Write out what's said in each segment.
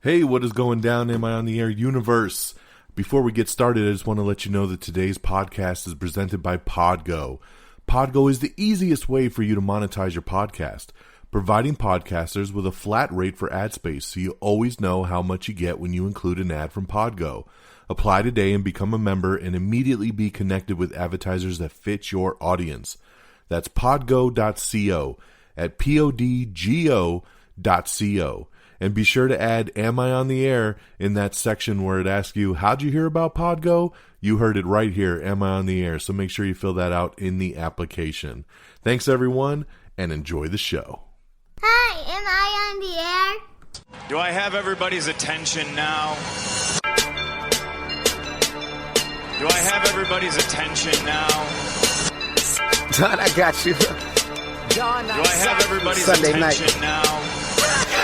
Hey, what is going down, Am I on the Air universe? Before we get started, I just want to let you know that today's podcast is presented by Podgo. Podgo is the easiest way for you to monetize your podcast, providing podcasters with a flat rate for ad space so you always know how much you get when you include an ad from Podgo. Apply today and become a member and immediately be connected with advertisers that fit your audience. That's podgo.co at podgo.co. And be sure to add Am I on the Air in that section where it asks you, how'd you hear about Podgo? You heard it right here, Am I on the Air? So make sure you fill that out in the application. Thanks, everyone, and enjoy the show. Hi, am I on the air? Do I have everybody's attention now? Do I have everybody's attention now? John, I got you. John, do I have everybody's Sunday attention night. now?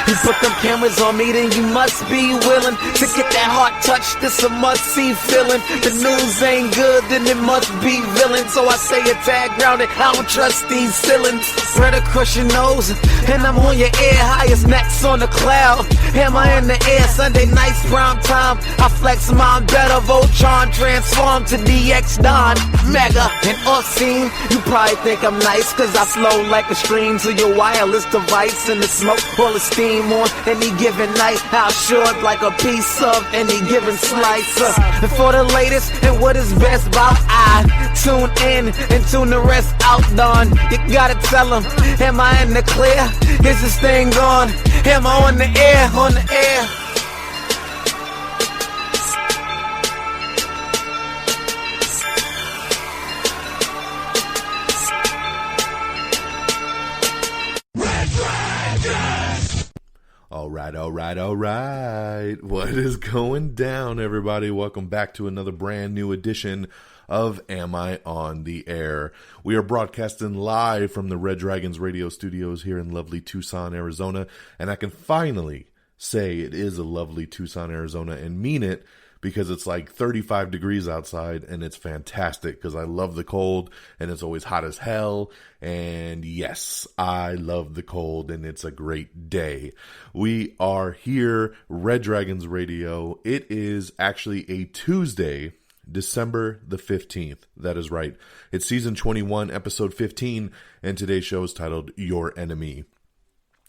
You put them cameras on me, then you must be willing to get that heart touch. This a must-see feeling. The news ain't good, then it must be villain. So I say a tag grounded, I don't trust these ceilings. Spread across your nose, and I'm on your ear. Highest necks on the cloud. Am I in the air? Sunday nights, prime time. I flex mine better. Voltron transform to DX Don. Mega and obscene. You probably think I'm nice, cause I flow like a stream to your wireless device. And the smoke full of steam on any given night. I'll short like a piece of any given slice. And for the latest and what is best about I tune in and tune the rest out, Don. You gotta tell them, am I in the clear? Is this thing on? Am I on the air? On the air? All right. What is going down, everybody? Welcome back to another brand new edition of Am I on the Air? We are broadcasting live from the Red Dragons radio studios here in lovely Tucson, Arizona, and I can finally say it is a lovely Tucson, Arizona, and mean it, because it's like 35 degrees outside and it's fantastic because I love the cold and it's always hot as hell. And yes, I love the cold and it's a great day. We are here, Red Dragons Radio. It is actually a Tuesday, December the 15th. That is right. It's season 21, episode 15, and today's show is titled Your Enemy.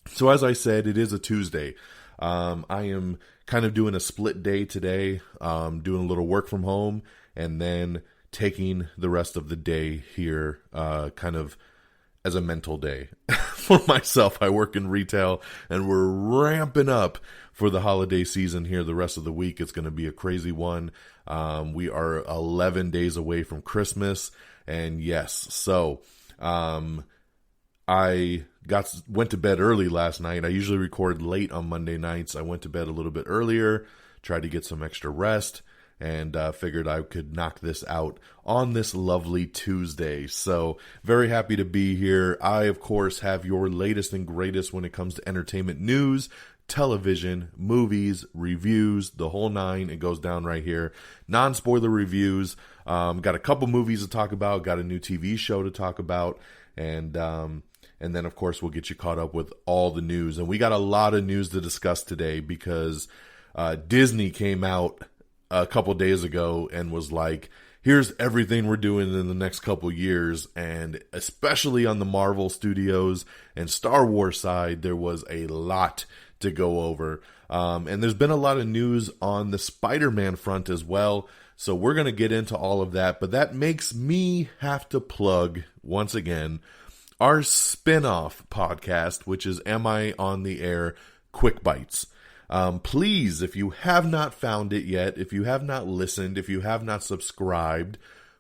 So as I said, it is a Tuesday. I am kind of doing a split day today, doing a little work from home, and then taking the rest of the day here kind of as a mental day for myself. I work in retail, and we're ramping up for the holiday season here. The rest of the week, it's going to be a crazy one. We are 11 days away from Christmas, and yes, so I went to bed early last night. I usually record late on Monday nights. I went to bed a little bit earlier, tried to get some extra rest, and figured I could knock this out on this lovely Tuesday. So very happy to be here. I, of course, have your latest and greatest when it comes to entertainment news, television, movies, reviews, the whole nine. It goes down right here. Non-spoiler reviews. Got a couple movies to talk about. Got a new TV show to talk about. And then, of course, we'll get you caught up with all the news. And we got a lot of news to discuss today because Disney came out a couple days ago and was like, here's everything we're doing in the next couple years. And especially on the Marvel Studios and Star Wars side, there was a lot to go over. And there's been a lot of news on the Spider-Man front as well. So we're going to get into all of that. But that makes me have to plug, once again, our spin-off podcast, which is Am I on the Air Quick Bites. Please, if you have not found it yet, if you have not listened, if you have not subscribed,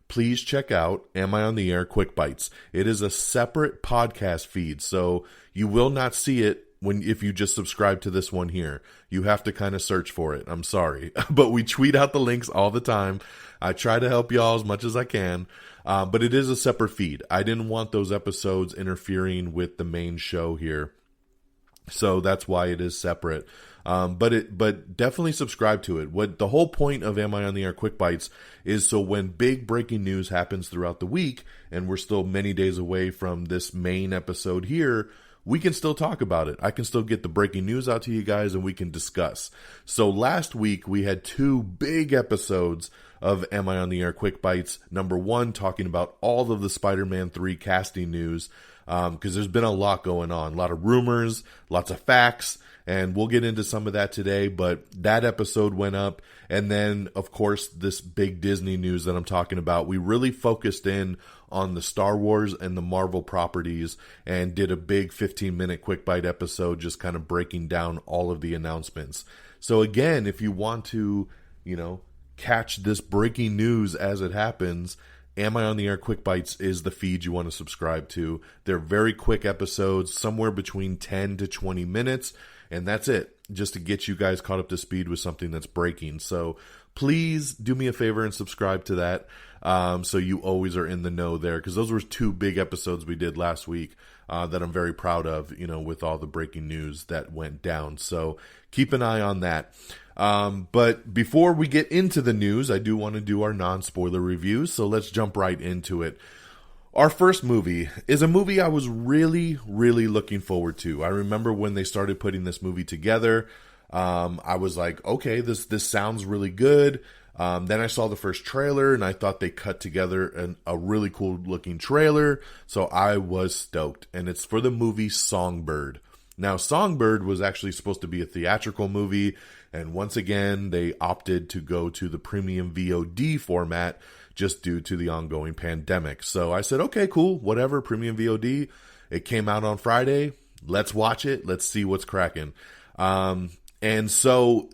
please check out Am I on the Air Quick Bites. It is a separate podcast feed, so you will not see it if you just subscribe to this one here. You have to kind of search for it. I'm sorry. But we tweet out the links all the time. I try to help y'all as much as I can. But it is a separate feed. I didn't want those episodes interfering with the main show here. So that's why it is separate. But definitely subscribe to it. What the whole point of Am I on the Air Quick Bites is so when big breaking news happens throughout the week, and we're still many days away from this main episode here, we can still talk about it. I can still get the breaking news out to you guys and we can discuss. So last week we had 2 big episodes of Am I on the Air Quick Bites. Number 1, talking about all of the Spider-Man 3 casting news, because there's been a lot going on. A lot of rumors, lots of facts, and we'll get into some of that today, but that episode went up. And then, of course, this big Disney news that I'm talking about. We really focused in on the Star Wars and the Marvel properties and did a big 15-minute quick bite episode just kind of breaking down all of the announcements. So again, if you want to, catch this breaking news as it happens, Am I on the Air Quick Bites is the feed you want to subscribe to. They're very quick episodes, somewhere between 10 to 20 minutes, and that's it, just to get you guys caught up to speed with something that's breaking. So please do me a favor and subscribe to that, so you always are in the know there, because those were 2 big episodes we did last week that I'm very proud of, with all the breaking news that went down. So keep an eye on that. But before we get into the news, I do want to do our non-spoiler review, so let's jump right into it. Our first movie is a movie I was really, really looking forward to. I remember when they started putting this movie together, I was like, okay, this sounds really good. Then I saw the first trailer, and I thought they cut together a really cool looking trailer, so I was stoked. And it's for the movie Songbird. Now, Songbird was actually supposed to be a theatrical movie, and once again, they opted to go to the premium VOD format just due to the ongoing pandemic. So I said, okay, cool, whatever, premium VOD. It came out on Friday. Let's watch it. Let's see what's cracking. And so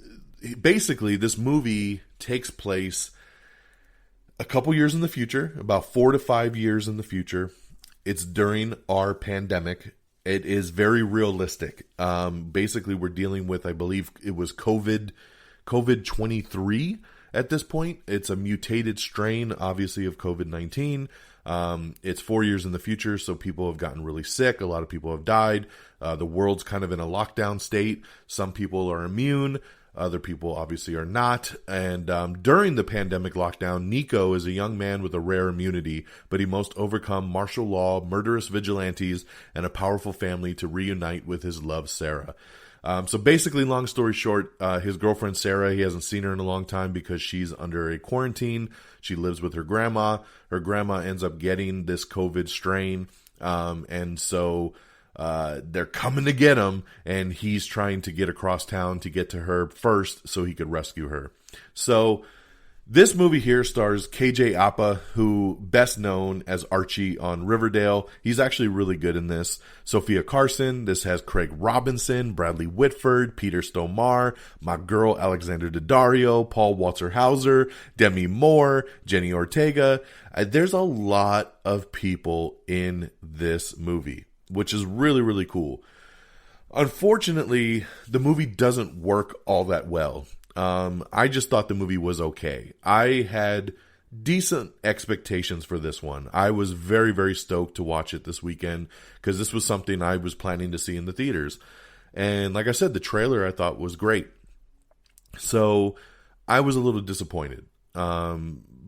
basically, this movie takes place a couple years in the future, about 4 to 5 years in the future. It's during our pandemic. It is very realistic. Basically, we're dealing with, I believe it was COVID-23 at this point. It's a mutated strain, obviously, of COVID-19. It's 4 years in the future, so people have gotten really sick. A lot of people have died. The world's kind of in a lockdown state. Some people are immune. Other people obviously are not. And during the pandemic lockdown, Nico is a young man with a rare immunity, but he must overcome martial law, murderous vigilantes, and a powerful family to reunite with his love, Sarah. So basically, long story short, his girlfriend, Sarah, he hasn't seen her in a long time because she's under a quarantine. She lives with her grandma. Her grandma ends up getting this COVID strain. And so they're coming to get him, and he's trying to get across town to get to her first so he could rescue her. So this movie here stars KJ Apa, who best known as Archie on Riverdale. He's actually really good in this. Sophia Carson. This has Craig Robinson, Bradley Whitford, Peter Stormare, my girl Alexander Daddario, Paul Walter Hauser, Demi Moore, Jenny Ortega. There's a lot of people in this movie, which is really, really cool. Unfortunately, the movie doesn't work all that well. I just thought the movie was okay. I had decent expectations for this one. I was very, very stoked to watch it this weekend because this was something I was planning to see in the theaters. And like I said, the trailer I thought was great. So I was a little disappointed,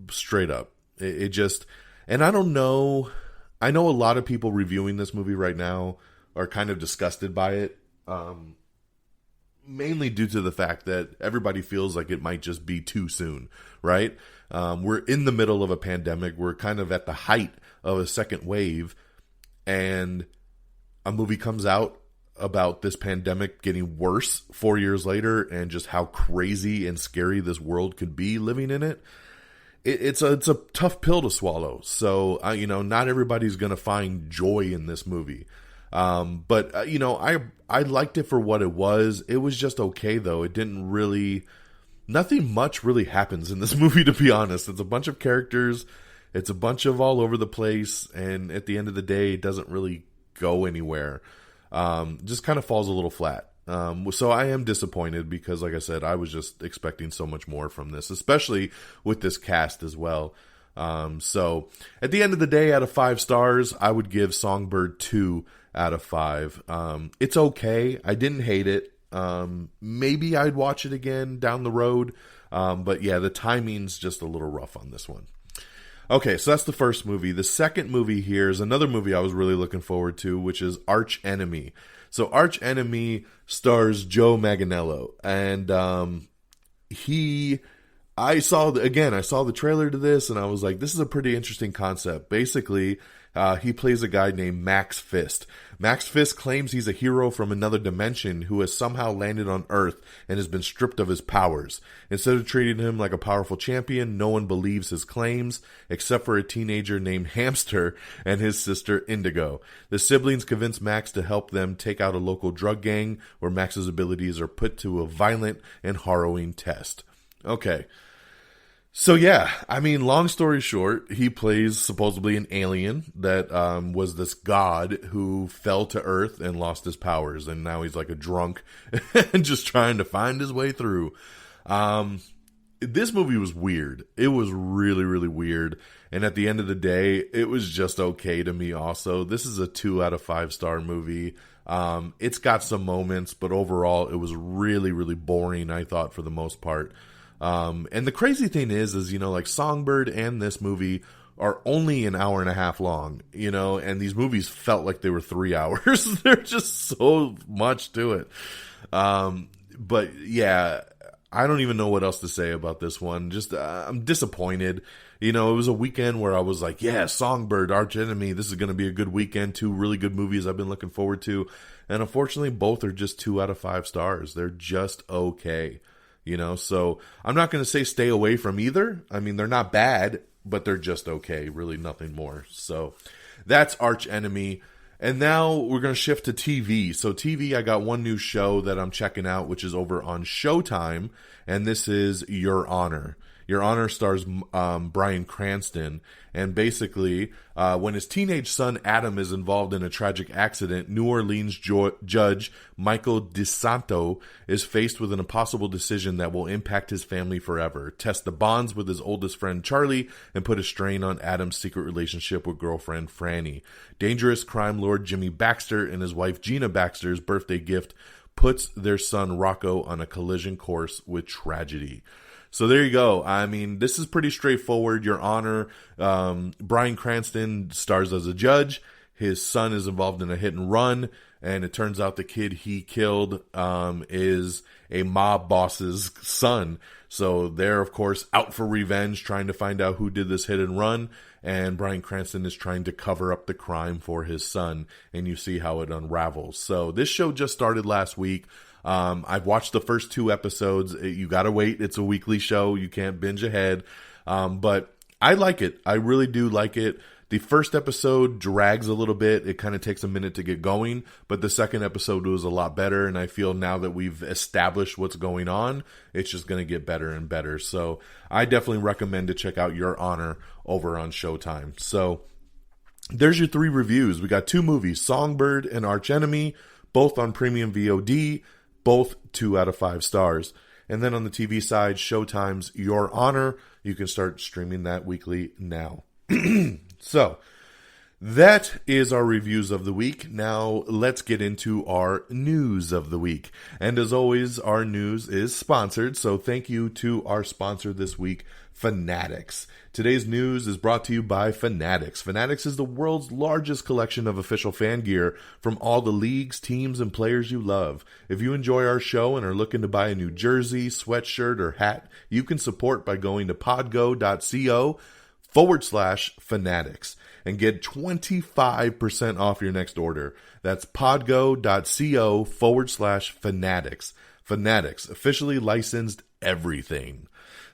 straight up. It just, and I don't know, I know a lot of people reviewing this movie right now are kind of disgusted by it. Mainly due to the fact that everybody feels like it might just be too soon, right? We're in the middle of a pandemic. We're kind of at the height of a second wave, and a movie comes out about this pandemic getting worse 4 years later and just how crazy and scary this world could be living in it. It's a tough pill to swallow. So, not everybody's going to find joy in this movie. But I liked it for what it was. It was just okay, though. It didn't really, nothing much really happens in this movie, to be honest. It's a bunch of characters. It's a bunch of all over the place. And at the end of the day, it doesn't really go anywhere. Just kind of falls a little flat. So I am disappointed because, like I said, I was just expecting so much more from this, especially with this cast as well. So at the end of the day, out of 5 stars, I would give Songbird 2 out of 5. It's okay. I didn't hate it. Maybe I'd watch it again down the road. But yeah, the timing's just a little rough on this one. Okay, so that's the first movie. The second movie here is another movie I was really looking forward to, which is Archenemy. So Archenemy stars Joe Manganiello, and I saw the trailer to this, and I was like, this is a pretty interesting concept. Basically, he plays a guy named Max Fist. Max Fist claims he's a hero from another dimension who has somehow landed on Earth and has been stripped of his powers. Instead of treating him like a powerful champion, no one believes his claims, except for a teenager named Hamster and his sister Indigo. The siblings convince Max to help them take out a local drug gang, where Max's abilities are put to a violent and harrowing test. Okay. So yeah, I mean, long story short, he plays supposedly an alien that was this god who fell to Earth and lost his powers, and now he's like a drunk and just trying to find his way through. This movie was weird. It was really, really weird, and at the end of the day, it was just okay to me also. This is a 2 out of 5 star movie. It's got some moments, but overall, it was really, really boring, I thought, for the most part. And the crazy thing is, you know, like Songbird and this movie are only an hour and a half long, you know, and these movies felt like they were 3 hours. There's just so much to it. But yeah, I don't even know what else to say about this one. Just, I'm disappointed. You know, it was a weekend where I was like, yeah, Songbird, Archenemy, this is going to be a good weekend. 2 really good movies I've been looking forward to. And unfortunately, both are just 2 out of 5 stars. They're just okay. You know, so I'm not going to say stay away from either. I mean, they're not bad, but they're just okay. Really nothing more. So that's Archenemy. And now we're going to shift to TV. So TV, I got one new show that I'm checking out, which is over on Showtime. And this is Your Honor. Your Honor stars Bryan Cranston, and basically, when his teenage son Adam is involved in a tragic accident, New Orleans judge Michael DeSanto is faced with an impossible decision that will impact his family forever, test the bonds with his oldest friend Charlie, and put a strain on Adam's secret relationship with girlfriend Franny. Dangerous crime lord Jimmy Baxter and his wife Gina Baxter's birthday gift puts their son Rocco on a collision course with tragedy. So there you go. I mean, this is pretty straightforward. Your Honor, Bryan Cranston stars as a judge. His son is involved in a hit and run, and it turns out the kid he killed is a mob boss's son. So they're, of course, out for revenge, trying to find out who did this hit and run, and Bryan Cranston is trying to cover up the crime for his son, and you see how it unravels. So this show just started last week. I've watched the first 2 episodes. You gotta wait. It's a weekly show. You can't binge ahead. But I like it. I really do like it. The first episode drags a little bit. It kind of takes a minute to get going, but the second episode was a lot better, and I feel now that we've established what's going on, it's just going to get better and better. So I definitely recommend to check out Your Honor over on Showtime. So there's your 3 reviews. We got 2 movies, Songbird and Archenemy, both on premium VOD, both 2 out of 5 stars. And then on the TV side, Showtime's Your Honor. You can start streaming that weekly now. So, that is our reviews of the week. Now, let's get into our news of the week. And as always, our news is sponsored. So, thank you to our sponsor this week, Fanatics. Today's news is brought to you by Fanatics. Fanatics is the world's largest collection of official fan gear from all the leagues, teams, and players you love. If you enjoy our show and are looking to buy a new jersey, sweatshirt, or hat, you can support by going to podgo.co/fanatics and get 25% off your next order. That's podgo.co/fanatics. Fanatics, officially licensed everything.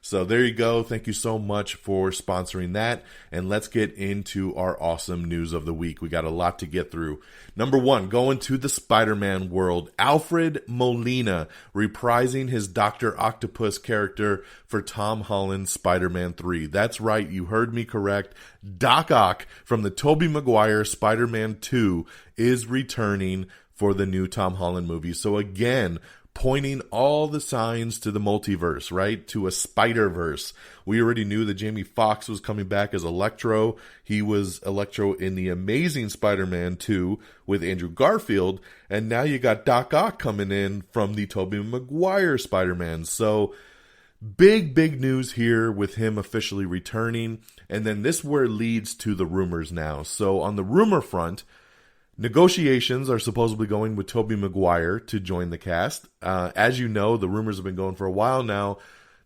So there you go. Thank you so much for sponsoring that. And let's get into our awesome news of the week. We got a lot to get through. Number 1, going to the Spider-Man world. Alfred Molina reprising his Dr. Octopus character for Tom Holland's Spider-Man 3. That's right. You heard me correct. Doc Ock from the Tobey Maguire Spider-Man 2 is returning for the new Tom Holland movie. So again, pointing all the signs to the multiverse, right? To a Spider-Verse. We already knew that Jamie Foxx was coming back as Electro. He was Electro in The Amazing Spider-Man 2 with Andrew Garfield. And now you got Doc Ock coming in from the Tobey Maguire Spider-Man. So big news here with him officially returning. And then this where leads to the rumors now. So on the rumor front, negotiations are supposedly going with Tobey Maguire to join the cast. As you know, the rumors have been going for a while now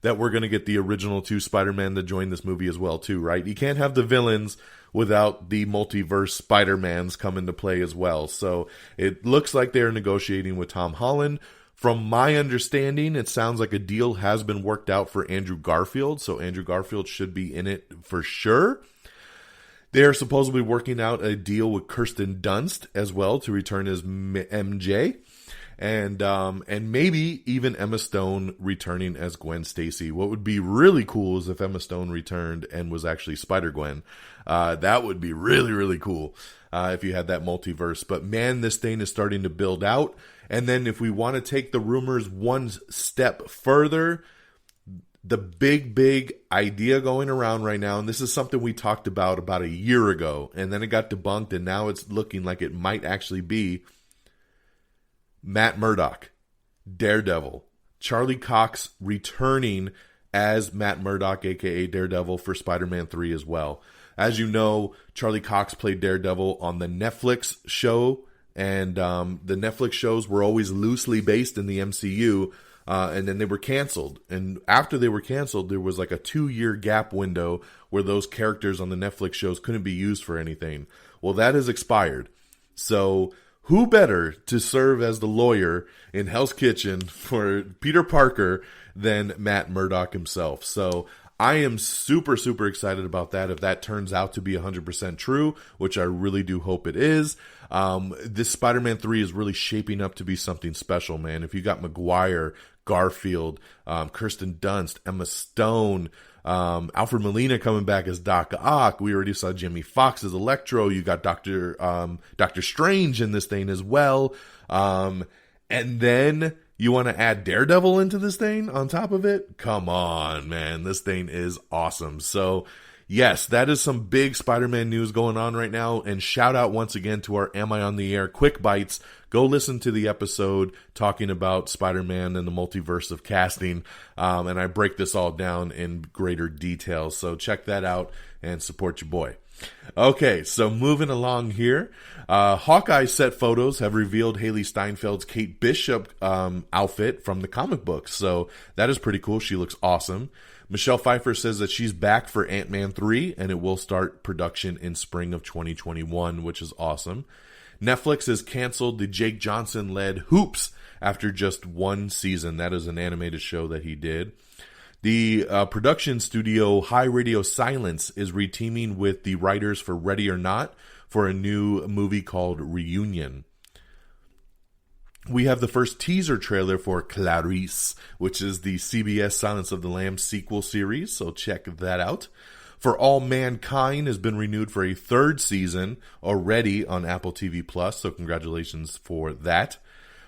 that we're going to get the original 2 Spider-Man to join this movie as well too, right? You can't have the villains without the multiverse Spider-Mans come into play as well. So it looks like they're negotiating with Tom Holland. From my understanding, it sounds like a deal has been worked out for Andrew Garfield, so Andrew Garfield should be in it for sure. They are supposedly working out a deal with Kirsten Dunst as well to return as MJ. And maybe even Emma Stone returning as Gwen Stacy. What would be really cool is if Emma Stone returned and was actually Spider-Gwen. That would be really cool if you had that multiverse. But man, this thing is starting to build out. And then if we want to take the rumors one step further, the big idea going around right now, and this is something we talked about a year ago, and then it got debunked, and now it's looking like it might actually be Matt Murdock, Daredevil, Charlie Cox returning as Matt Murdock, aka Daredevil, for Spider-Man 3 as well. As you know, Charlie Cox played Daredevil on the Netflix show, and the Netflix shows were always loosely based in the MCU, and then they were canceled. And after they were canceled, there was like a 2-year gap window where those characters on the Netflix shows couldn't be used for anything. Well, that has expired. So who better to serve as the lawyer in Hell's Kitchen for Peter Parker than Matt Murdock himself? So I am super excited about that. If that turns out to be 100% true, which I really do hope it is, this Spider-Man 3 is really shaping up to be something special, man. If you got Maguire, Garfield, Kirsten Dunst, Emma Stone, Alfred Molina coming back as Doc Ock. We already saw Jimmy Fox as Electro. You got Doctor Strange in this thing as well. And then you want to add Daredevil into this thing on top of it? Come on, man. This thing is awesome. So yes, that is some big Spider-Man news going on right now. And shout out once again to our Am I on the Air Quick Bites. Go listen to the episode talking about Spider-Man and the multiverse of casting. And I break this all down in greater detail. So check that out and support your boy. Okay, so moving along here. Hawkeye set photos have revealed Haley Steinfeld's Kate Bishop outfit from the comic books. So that is pretty cool. She looks awesome. Michelle Pfeiffer says that she's back for Ant-Man 3, and it will start production in spring of 2021, which is awesome. Netflix has canceled the Jake Johnson-led Hoops after just 1 season. That is an animated show that he did. The production studio High Radio Silence is reteaming with the writers for Ready or Not for a new movie called Reunion. We have the first teaser trailer for Clarice, which is the CBS Silence of the Lambs sequel series, so check that out. For All Mankind has been renewed for a 3rd season already on Apple TV+, so congratulations for that.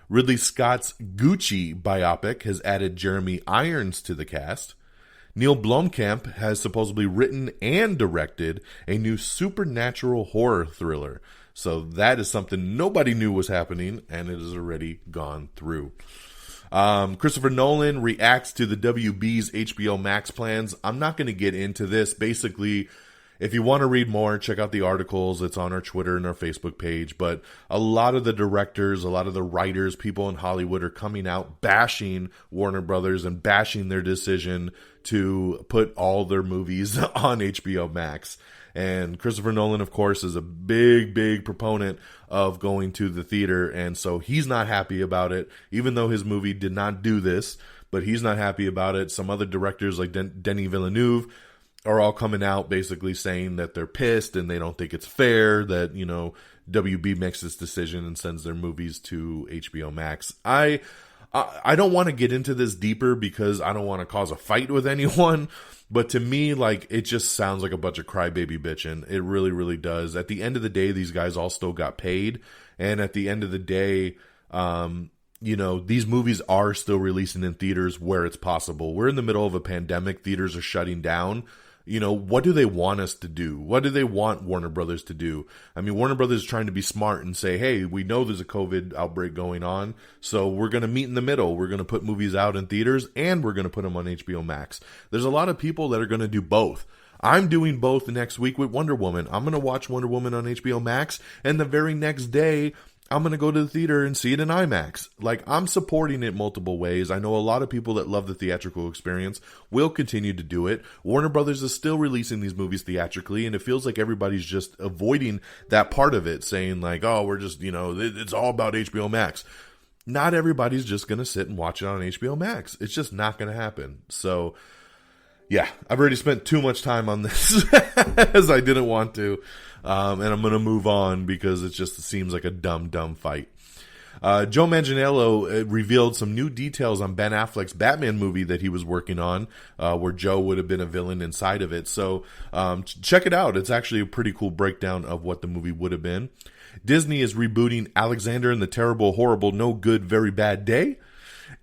Ridley Scott's Gucci biopic has added Jeremy Irons to the cast. Neil Blomkamp has supposedly written and directed a new supernatural horror thriller. So that is something nobody knew was happening, and it has already gone through. Christopher Nolan reacts to the WB's HBO Max plans. I'm not going to get into this. Basically, if you want to read more, check out the articles. It's on our Twitter and our Facebook page. But a lot of the directors, a lot of the writers, people in Hollywood are coming out bashing Warner Brothers and bashing their decision to put all their movies on HBO Max. And Christopher Nolan, of course, is a big proponent of going to the theater. And so he's not happy about it, even though his movie did not do this. But he's not happy about it. Some other directors like Denis Villeneuve are all coming out basically saying that they're pissed and they don't think it's fair that, you know, WB makes this decision and sends their movies to HBO Max. I don't want to get into this deeper because I don't want to cause a fight with anyone. But to me, like, it just sounds like a bunch of crybaby bitching. It really does. At the end of the day, these guys all still got paid. And at the end of the day, you know, these movies are still releasing in theaters where it's possible. We're in the middle of a pandemic. Theaters are shutting down. what do they want us to do? What do they want Warner Brothers to do? I mean, Warner Brothers is trying to be smart and say, hey, we know there's a COVID outbreak going on, so we're going to meet in the middle. We're going to put movies out in theaters, and we're going to put them on HBO Max. There's a lot of people that are going to do both. I'm doing both next week with Wonder Woman. I'm going to watch Wonder Woman on HBO Max, and the very next day, I'm going to go to the theater and see it in IMAX. Like, I'm supporting it multiple ways. I know a lot of people that love the theatrical experience will continue to do it. Warner Brothers is still releasing these movies theatrically, and it feels like everybody's just avoiding that part of it, saying like, oh, we're just, it's all about HBO Max. Not everybody's just going to sit and watch it on HBO Max. It's just not going to happen. So, yeah, I've already spent too much time on this as I didn't want to. And I'm going to move on because it seems like a dumb fight. Joe Manganiello revealed some new details on Ben Affleck's Batman movie that he was working on, where Joe would have been a villain inside of it. So check it out. It's actually a pretty cool breakdown of what the movie would have been. Disney is rebooting Alexander and the Terrible, Horrible, No Good, Very Bad Day.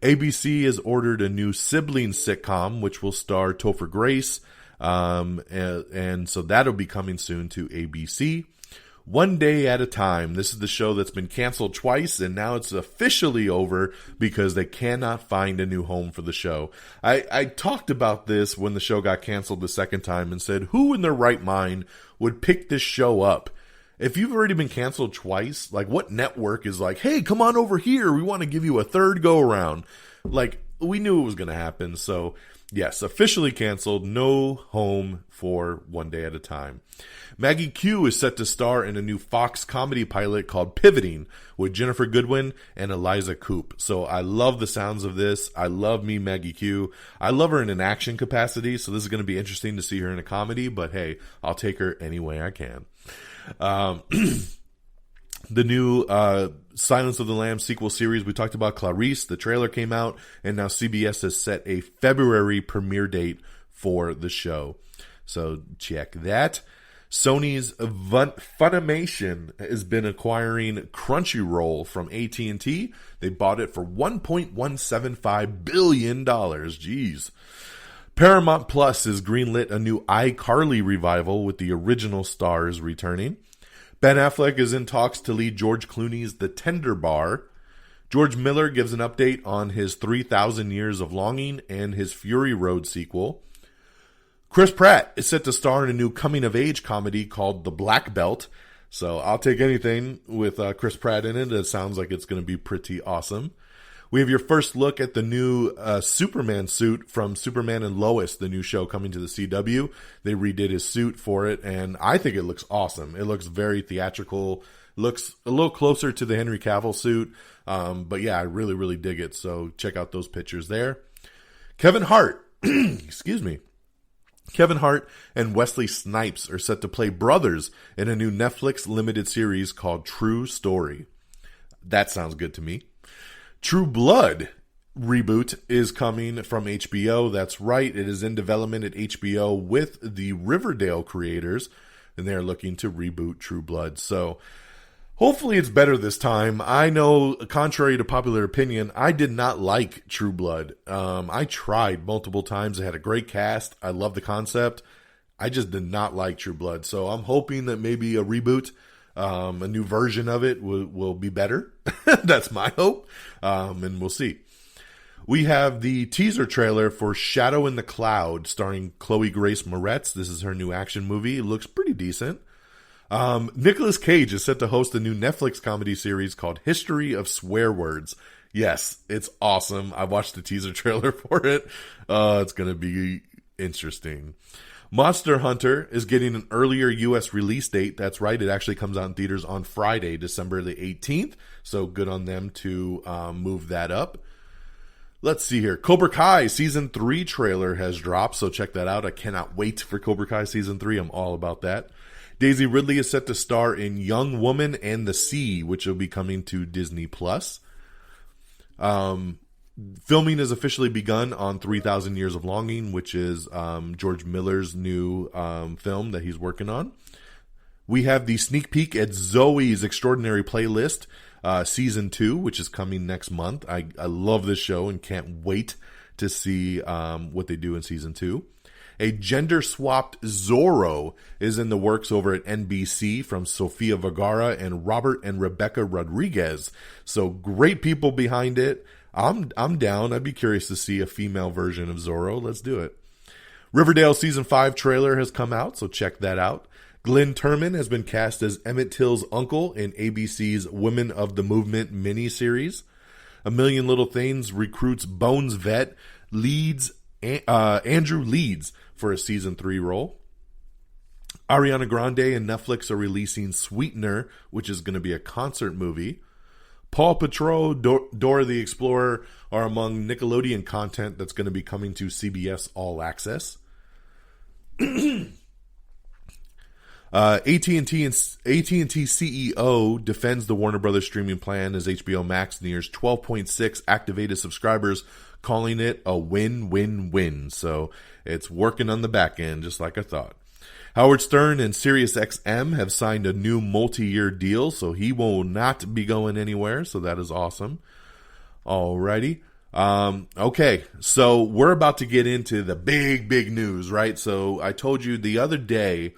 ABC has ordered a new sibling sitcom, which will star Topher Grace. And so that'll be coming soon to ABC. One Day at a Time. This is the show that's been canceled twice, and now it's officially over because they cannot find a new home for the show. I talked about this when the show got canceled the second time and said, who in their right mind would pick this show up? If you've already been canceled twice, like, what network is like, hey, come on over here, we want to give you a third go around? Like, we knew it was going to happen. So yes, officially canceled. No home for One Day at a Time. Maggie Q is set to star in a new Fox comedy pilot called Pivoting with Jennifer Goodwin and Eliza Coupe. So I love the sounds of this. I love me, Maggie Q. I love her in an action capacity, so this is going to be interesting to see her in a comedy, but hey, I'll take her any way I can. The new Silence of the Lambs sequel series, we talked about Clarice. The trailer came out, and now CBS has set a February premiere date for the show. So check that. Sony's Funimation has been acquiring Crunchyroll from AT&T. They bought it for $1.175 billion. Jeez. Paramount Plus has greenlit a new iCarly revival with the original stars returning. Ben Affleck is in talks to lead George Clooney's The Tender Bar. George Miller gives an update on his 3,000 Years of Longing and his Fury Road sequel. Chris Pratt is set to star in a new coming-of-age comedy called The Black Belt. So I'll take anything with Chris Pratt in it. It sounds like it's going to be pretty awesome. We have your first look at the new Superman suit from Superman and Lois, the new show coming to the CW. They redid his suit for it, and I think it looks awesome. It looks very theatrical, looks a little closer to the Henry Cavill suit. But yeah, I really, really dig it. So check out those pictures there. Kevin Hart, excuse me. Kevin Hart and Wesley Snipes are set to play brothers in a new Netflix limited series called True Story. That sounds good to me. True Blood reboot is coming from HBO. That's right. It is in development at HBO with the Riverdale creators, and they're looking to reboot True Blood. So hopefully it's better this time. I know, contrary to popular opinion, I did not like True Blood. I tried multiple times. It had a great cast. I love the concept. I just did not like True Blood. So I'm hoping that maybe a reboot, a new version of it will be better. That's my hope. And we'll see. We have the teaser trailer for Shadow in the Cloud starring Chloe Grace Moretz. This is her new action movie. It looks pretty decent. Nicolas Cage is set to host a new Netflix comedy series called History of Swear Words. Yes, it's awesome. I watched the teaser trailer for it. It's going to be interesting. Monster Hunter is getting an earlier U.S. release date. That's right. It actually comes out in theaters on Friday, December the 18th. So good on them to move that up. Let's see here. Cobra Kai Season 3 trailer has dropped, so check that out. I cannot wait for Cobra Kai Season 3. I'm all about that. Daisy Ridley is set to star in Young Woman and the Sea, which will be coming to Disney+. Filming has officially begun on 3,000 Years of Longing, which is George Miller's new film that he's working on. We have the sneak peek at Zoe's Extraordinary Playlist, Season 2, which is coming next month. I love this show and can't wait to see what they do in Season 2. A gender-swapped Zorro is in the works over at NBC from Sofia Vergara and Robert and Rebecca Rodriguez. So great people behind it. I'm down. I'd be curious to see a female version of Zorro. Let's do it. Riverdale Season 5 trailer has come out, so check that out. Glenn Turman has been cast as Emmett Till's uncle in ABC's Women of the Movement miniseries. A Million Little Things recruits Bones vet Andrew Leeds for a Season 3 role. Ariana Grande and Netflix are releasing Sweetener, which is going to be a concert movie. Paw Patrol, Dora the Explorer are among Nickelodeon content that's going to be coming to CBS All Access. AT&T CEO defends the Warner Brothers streaming plan as HBO Max nears 12.6 activated subscribers, calling it a win-win-win. So it's working on the back end, just like I thought. Howard Stern and SiriusXM have signed a new multi-year deal, so he will not be going anywhere, so that is awesome. Alrighty. Okay, so we're about to get into the big news, right? So I told you the other day,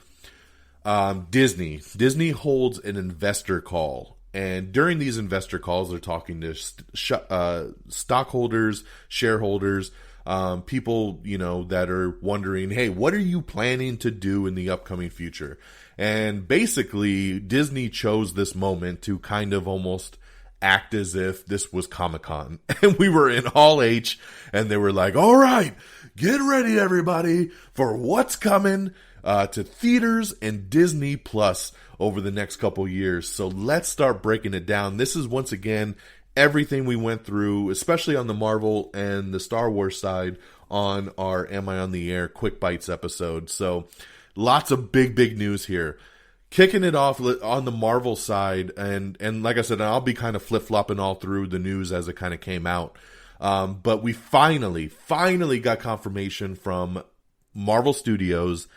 Disney holds an investor call, and during these investor calls, they're talking to stockholders, shareholders, people, that are wondering, hey, what are you planning to do in the upcoming future? And basically, Disney chose this moment to kind of almost act as if this was Comic-Con. And we were in Hall H, and they were like, all right, get ready, everybody, for what's coming to theaters and Disney Plus over the next couple years. So let's start breaking it down. This is, once again, everything we went through, especially on the Marvel and the Star Wars side, on our Am I on the Air Quick Bites episode. So lots of big news here. Kicking it off on the Marvel side, and like I said, I'll be kind of flip-flopping all through the news as it kind of came out. But we finally got confirmation from Marvel Studios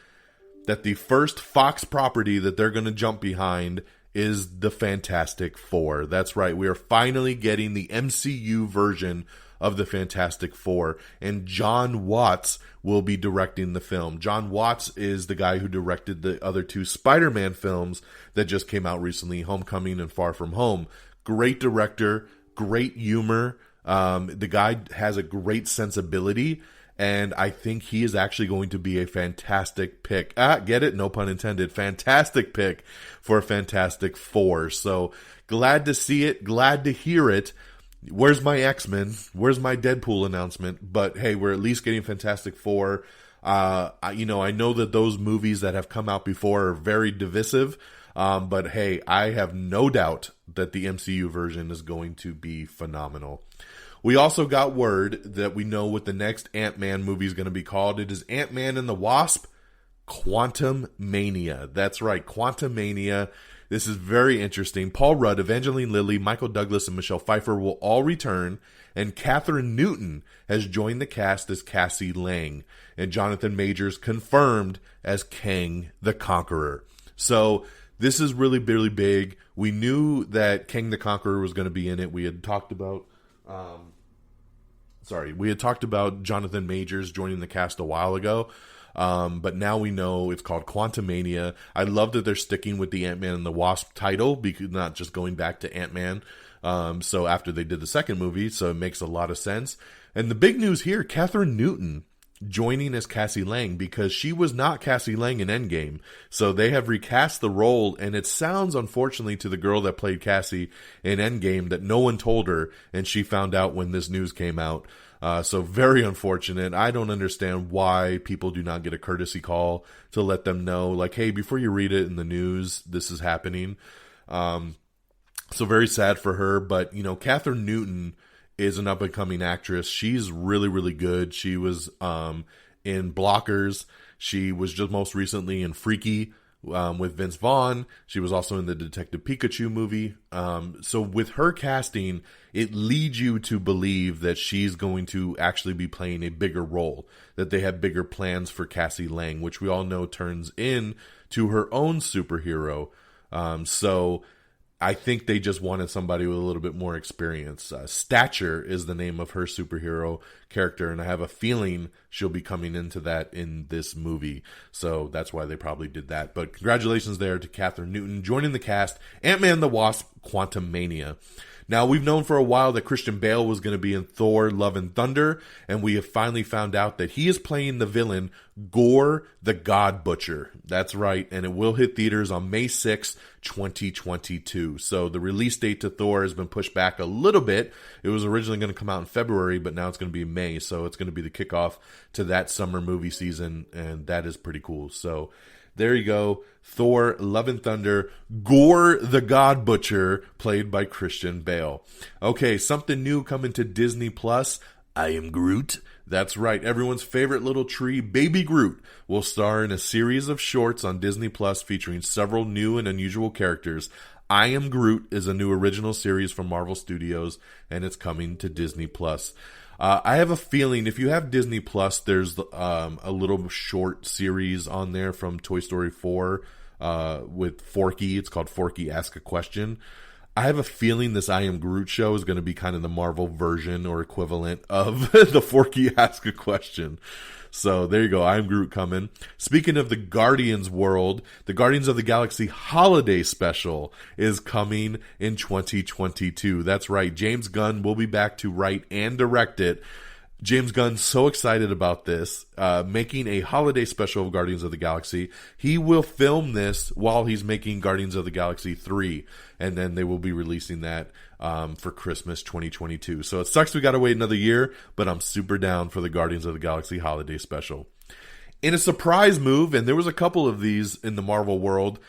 that the first Fox property that they're going to jump behind is the Fantastic Four. That's right. We are finally getting the MCU version of the Fantastic Four, and John Watts will be directing the film. John Watts is the guy who directed the other two Spider-Man films that just came out recently, Homecoming and Far From Home. Great director, great humor. The guy has a great sensibility, and I think he is actually going to be a fantastic pick. Get it? No pun intended. Fantastic pick for Fantastic Four. So glad to see it. Glad to hear it. Where's my X-Men? Where's my Deadpool announcement? But hey, we're at least getting Fantastic Four. I know that those movies that have come out before are very divisive. But hey, I have no doubt that the MCU version is going to be phenomenal. We also got word that we know what the next Ant-Man movie is going to be called. It is Ant-Man and the Wasp: Quantumania. That's right, Quantumania. This is very interesting. Paul Rudd, Evangeline Lilly, Michael Douglas, and Michelle Pfeiffer will all return, and Catherine Newton has joined the cast as Cassie Lang, and Jonathan Majors confirmed as Kang the Conqueror. So this is really big. We knew that Kang the Conqueror was going to be in it. We had talked about Jonathan Majors joining the cast a while ago. But now we know it's called Quantumania. I love that they're sticking with the Ant-Man and the Wasp title, because not just going back to Ant-Man. So after they did the second movie, so it makes a lot of sense. And the big news here, Catherine Newton joining as Cassie Lang, because she was not Cassie Lang in Endgame. So they have recast the role, and it sounds, unfortunately, to the girl that played Cassie in Endgame that no one told her, and she found out when this news came out. So very unfortunate. I don't understand why people do not get a courtesy call to let them know, like, hey, before you read it in the news, this is happening. So very sad for her. But, Catherine Newton is an up-and-coming actress. She's really good. She was in Blockers. She was just most recently in Freaky with Vince Vaughn. She was also in the Detective Pikachu movie. So with her casting, it leads you to believe that she's going to actually be playing a bigger role, that they have bigger plans for Cassie Lang, which we all know turns into her own superhero. So I think they just wanted somebody with a little bit more experience. Stature is the name of her superhero character, and I have a feeling she'll be coming into that in this movie. So that's why they probably did that. But congratulations there to Catherine Newton joining the cast, Ant-Man the Wasp: Quantumania. Now, we've known for a while that Christian Bale was going to be in Thor: Love and Thunder, and we have finally found out that he is playing the villain, Gore the God Butcher. That's right, and it will hit theaters on May 6, 2022. So the release date to Thor has been pushed back a little bit. It was originally going to come out in February, but now it's going to be May, so it's going to be the kickoff to that summer movie season, and that is pretty cool. So there you go. Thor: Love and Thunder, Gore the God Butcher, played by Christian Bale. Okay, something new coming to Disney Plus. I Am Groot. That's right, everyone's favorite little tree, Baby Groot, will star in a series of shorts on Disney Plus featuring several new and unusual characters. I Am Groot is a new original series from Marvel Studios, and it's coming to Disney Plus. I have a feeling if you have Disney Plus, there's a little short series on there from Toy Story 4 with Forky. It's called Forky Ask a Question. I have a feeling this I Am Groot show is going to be kind of the Marvel version or equivalent of the Forky Ask a Question. So there you go. I Am Groot coming. Speaking of the Guardians world, the Guardians of the Galaxy holiday special is coming in 2022. That's right. James Gunn will be back to write and direct it. James Gunn's so excited about this, making a holiday special of Guardians of the Galaxy. He will film this while he's making Guardians of the Galaxy 3, and then they will be releasing that for Christmas 2022. So it sucks we got to wait another year, but I'm super down for the Guardians of the Galaxy holiday special. In a surprise move, and there was a couple of these in the Marvel world,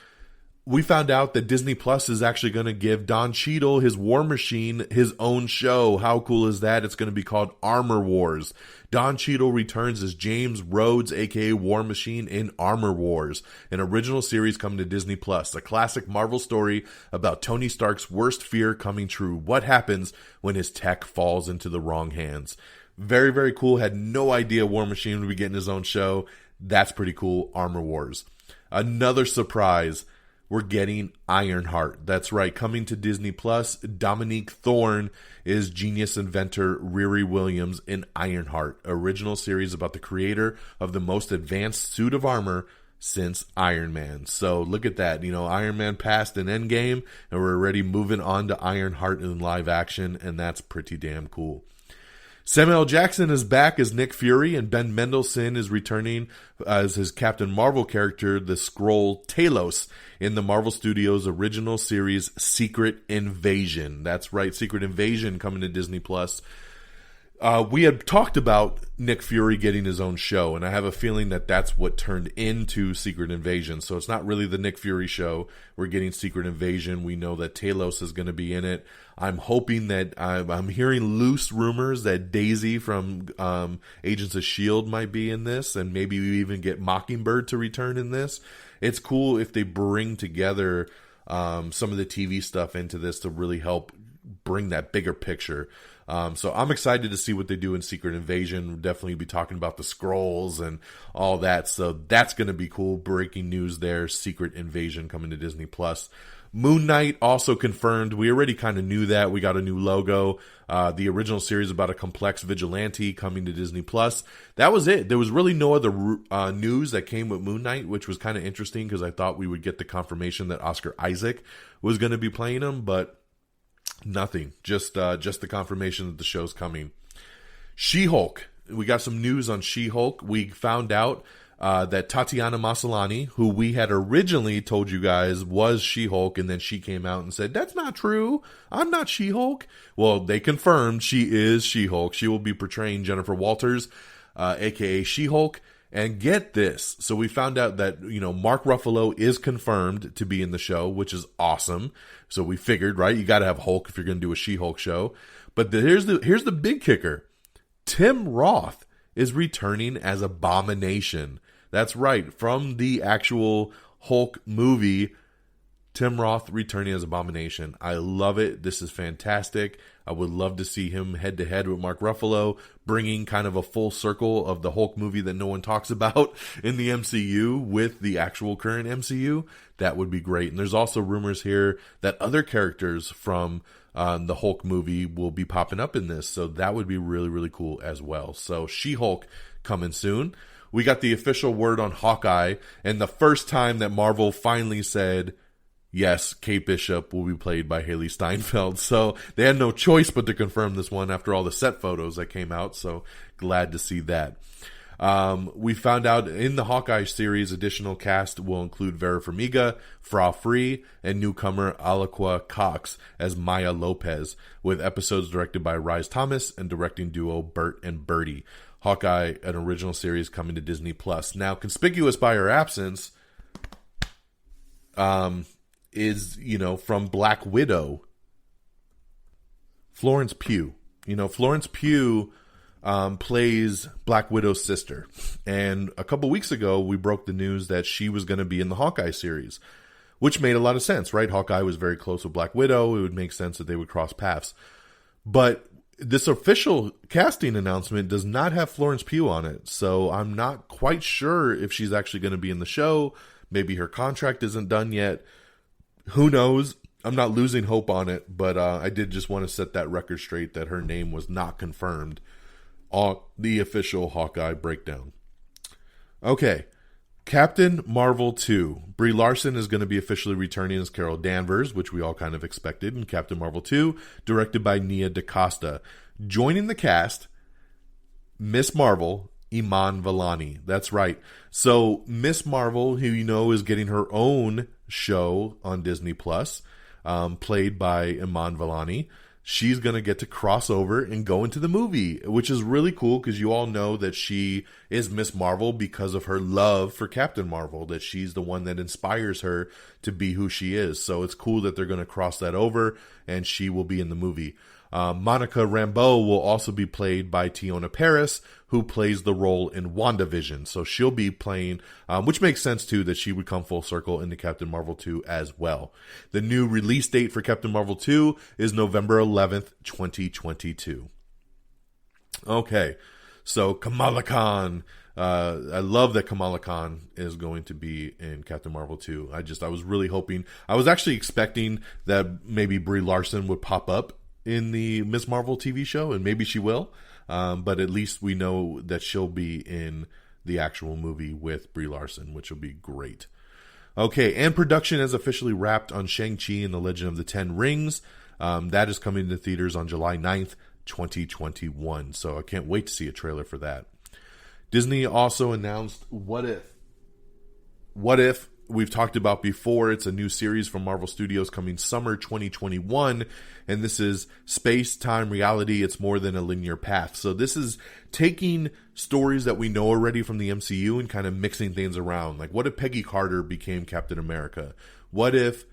we found out that Disney Plus is actually going to give Don Cheadle, his War Machine, his own show. How cool is that? It's going to be called Armor Wars. Don Cheadle returns as James Rhodes, aka War Machine, in Armor Wars, an original series coming to Disney Plus, a classic Marvel story about Tony Stark's worst fear coming true. What happens when his tech falls into the wrong hands? Very, very cool. Had no idea War Machine would be getting his own show. That's pretty cool. Armor Wars. Another surprise. We're getting Ironheart. That's right. Coming to Disney Plus, Dominique Thorne is genius inventor Riri Williams in Ironheart, original series about the creator of the most advanced suit of armor since Iron Man. So look at that. You know, Iron Man passed an Endgame, and we're already moving on to Ironheart in live action, and that's pretty damn cool. Samuel L. Jackson is back as Nick Fury, and Ben Mendelsohn is returning as his Captain Marvel character, the Skrull Talos, in the Marvel Studios original series Secret Invasion. That's right, Secret Invasion coming to Disney Plus. We had talked about Nick Fury getting his own show, and I have a feeling that that's what turned into Secret Invasion. So it's not really the Nick Fury show. We're getting Secret Invasion. We know that Talos is going to be in it. I'm hoping that I'm hearing loose rumors that Daisy from Agents of S.H.I.E.L.D. might be in this, and maybe we even get Mockingbird to return in this. It's cool if they bring together some of the TV stuff into this to really help bring that bigger picture. So I'm excited to see what they do in Secret Invasion. We'll definitely be talking about the Skrulls and all that. So that's going to be cool. Breaking news there. Secret Invasion coming to Disney Plus. Moon Knight also confirmed. We already kind of knew that. We got a new logo. The original series about a complex vigilante coming to Disney Plus. That was it. There was really no other news that came with Moon Knight, which was kind of interesting because I thought we would get the confirmation that Oscar Isaac was going to be playing him, but nothing. Just the confirmation that the show's coming. She-Hulk. We got some news on She-Hulk. We found out that Tatiana Maslany, who we had originally told you guys was She-Hulk, and then she came out and said, that's not true. I'm not She-Hulk. Well, they confirmed she is She-Hulk. She will be portraying Jennifer Walters, aka She-Hulk. And get this. So we found out that, Mark Ruffalo is confirmed to be in the show, which is awesome. So we figured, right? You got to have Hulk if you're going to do a She-Hulk show. But here's the big kicker. Tim Roth is returning as Abomination. That's right. From the actual Hulk movie, Tim Roth returning as Abomination. I love it. This is fantastic. I would love to see him head-to-head with Mark Ruffalo, bringing kind of a full circle of the Hulk movie that no one talks about in the MCU with the actual current MCU. That would be great. And there's also rumors here that other characters from the Hulk movie will be popping up in this, so that would be really, really cool as well. So She-Hulk coming soon. We got the official word on Hawkeye, and the first time that Marvel finally said, yes, Kate Bishop will be played by Haley Steinfeld. So they had no choice but to confirm this one after all the set photos that came out, so glad to see that. We found out in the Hawkeye series, additional cast will include Vera Farmiga, Fra Free, and newcomer Alaqua Cox as Maya Lopez, with episodes directed by Rhys Thomas and directing duo Bert and Bertie. Hawkeye, an original series coming to Disney+. Now, conspicuous by her absence is, from Black Widow, Florence Pugh. Florence Pugh plays Black Widow's sister. And a couple weeks ago, we broke the news that she was going to be in the Hawkeye series, which made a lot of sense, right? Hawkeye was very close with Black Widow. It would make sense that they would cross paths. But this official casting announcement does not have Florence Pugh on it. So I'm not quite sure if she's actually going to be in the show. Maybe her contract isn't done yet. Who knows? I'm not losing hope on it, but I did just want to set that record straight that her name was not confirmed on the official Hawkeye breakdown. Okay, Captain Marvel 2. Brie Larson is going to be officially returning as Carol Danvers, which we all kind of expected in Captain Marvel 2, directed by Nia DaCosta. Joining the cast, Miss Marvel, Iman Vellani. That's right. So Miss Marvel, who is getting her own show on Disney+, played by Iman Vellani, she's going to get to cross over and go into the movie, which is really cool because you all know that she is Miss Marvel because of her love for Captain Marvel, that she's the one that inspires her to be who she is. So it's cool that they're going to cross that over and she will be in the movie. Monica Rambeau will also be played by Tiona Paris, who plays the role in WandaVision. So she'll be playing, which makes sense too, that she would come full circle into Captain Marvel 2 as well. The new release date for Captain Marvel 2 is November 11th, 2022. Okay, so Kamala Khan. I love that Kamala Khan is going to be in Captain Marvel 2. I was really hoping, I was actually expecting that maybe Brie Larson would pop up in the Miss Marvel TV show, and maybe she will, but at least we know that she'll be in the actual movie with Brie Larson, which will be great. Okay, and production has officially wrapped on Shang-Chi and the Legend of the Ten Rings. That is coming to theaters on July 9th, 2021, so I can't wait to see a trailer for that. Disney also announced What If. What If, we've talked about before. It's a new series from Marvel Studios coming summer 2021, and this is space-time reality. It's more than a linear path. So this is taking stories that we know already from the MCU and kind of mixing things around. Like, what if Peggy Carter became Captain America? What if,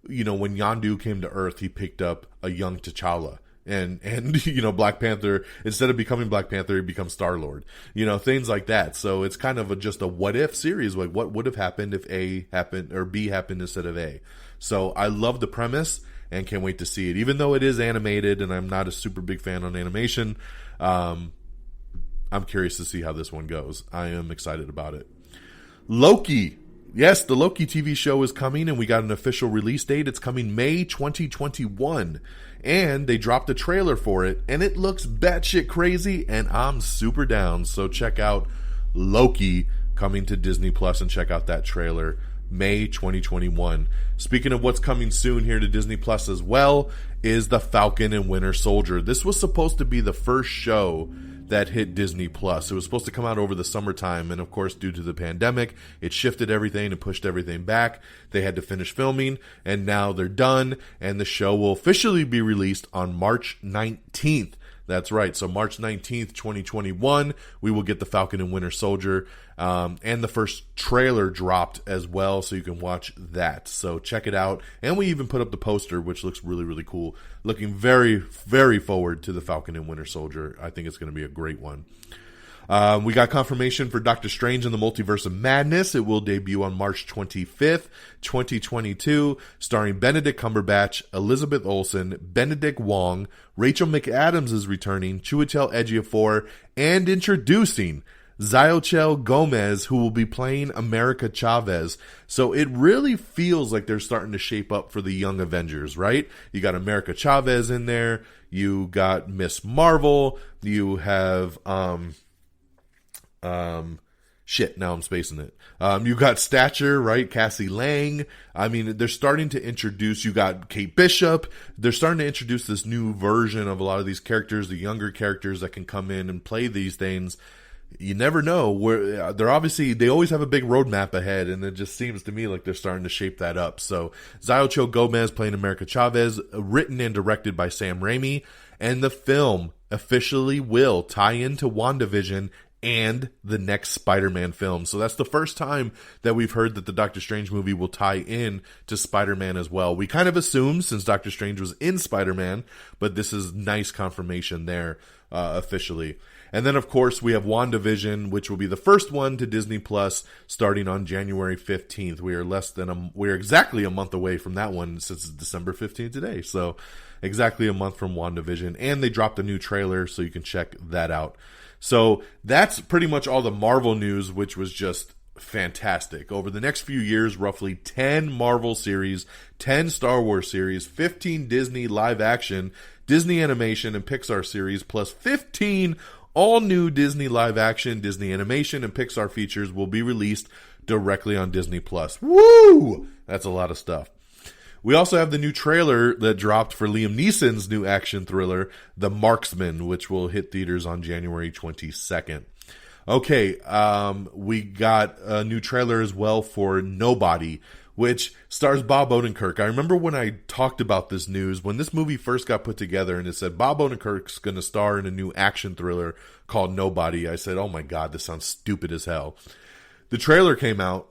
when Yondu came to Earth, he picked up a young T'Challa? And Black Panther, instead of becoming Black Panther, he becomes Star-Lord. Things like that. So it's kind of just a what if series. Like, what would have happened if A happened or B happened instead of A? So I love the premise and can't wait to see it. Even though it is animated and I'm not a super big fan on animation, I'm curious to see how this one goes. I am excited about it. Loki. Yes, the Loki TV show is coming, and we got an official release date. It's coming May 2021, and they dropped a trailer for it, and it looks batshit crazy, and I'm super down. So check out Loki coming to Disney Plus, and check out that trailer, May 2021. Speaking of what's coming soon here to Disney Plus as well, is The Falcon and Winter Soldier. This was supposed to be the first show that hit Disney Plus. It was supposed to come out over the summertime, and of course, due to the pandemic, it shifted everything and pushed everything back. They had to finish filming, and now they're done, and the show will officially be released on March 19th. That's right. So March 19th, 2021, we will get The Falcon and Winter Soldier. And the first trailer dropped as well, so you can watch that. So check it out. And we even put up the poster, which looks really, really cool. Looking very, very forward to The Falcon and Winter Soldier. I think it's going to be a great one. We got confirmation for Doctor Strange and the Multiverse of Madness. It will debut on March 25th, 2022, starring Benedict Cumberbatch, Elizabeth Olsen, Benedict Wong, Rachel McAdams is returning, Chiwetel Ejiofor, and introducing Xiochel Gomez, who will be playing America Chavez. So it really feels like they're starting to shape up for the Young Avengers, right? You got America Chavez in there. You got Miss Marvel. You have, shit, now I'm spacing it. You got Stature, right? Cassie Lang. I mean, they're starting to introduce, you got Kate Bishop. They're starting to introduce this new version of a lot of these characters, the younger characters that can come in and play these things. You never know. Where they always have a big roadmap ahead, and it just seems to me like they're starting to shape that up. So, Xiochel Gomez playing America Chavez, written and directed by Sam Raimi, and the film officially will tie into WandaVision and the next Spider-Man film. So that's the first time that we've heard that the Doctor Strange movie will tie in to Spider-Man as well. We kind of assumed since Doctor Strange was in Spider-Man, but this is nice confirmation there officially. And then, of course, we have WandaVision, which will be the first one to Disney Plus, starting on January 15th. We're exactly a month away from that one since it's December 15th today. So exactly a month from WandaVision. And they dropped a new trailer, so you can check that out. So that's pretty much all the Marvel news, which was just fantastic. Over the next few years, roughly 10 Marvel series, 10 Star Wars series, 15 Disney live action, Disney animation, and Pixar series, plus 15 all new Disney live action, Disney animation, and Pixar features will be released directly on Disney Plus. Woo! That's a lot of stuff. We also have the new trailer that dropped for Liam Neeson's new action thriller, The Marksman, which will hit theaters on January 22nd. Okay, we got a new trailer as well for Nobody, which stars Bob Odenkirk. I remember when I talked about this news, when this movie first got put together and it said Bob Odenkirk's going to star in a new action thriller called Nobody, I said, oh my God, this sounds stupid as hell. The trailer came out,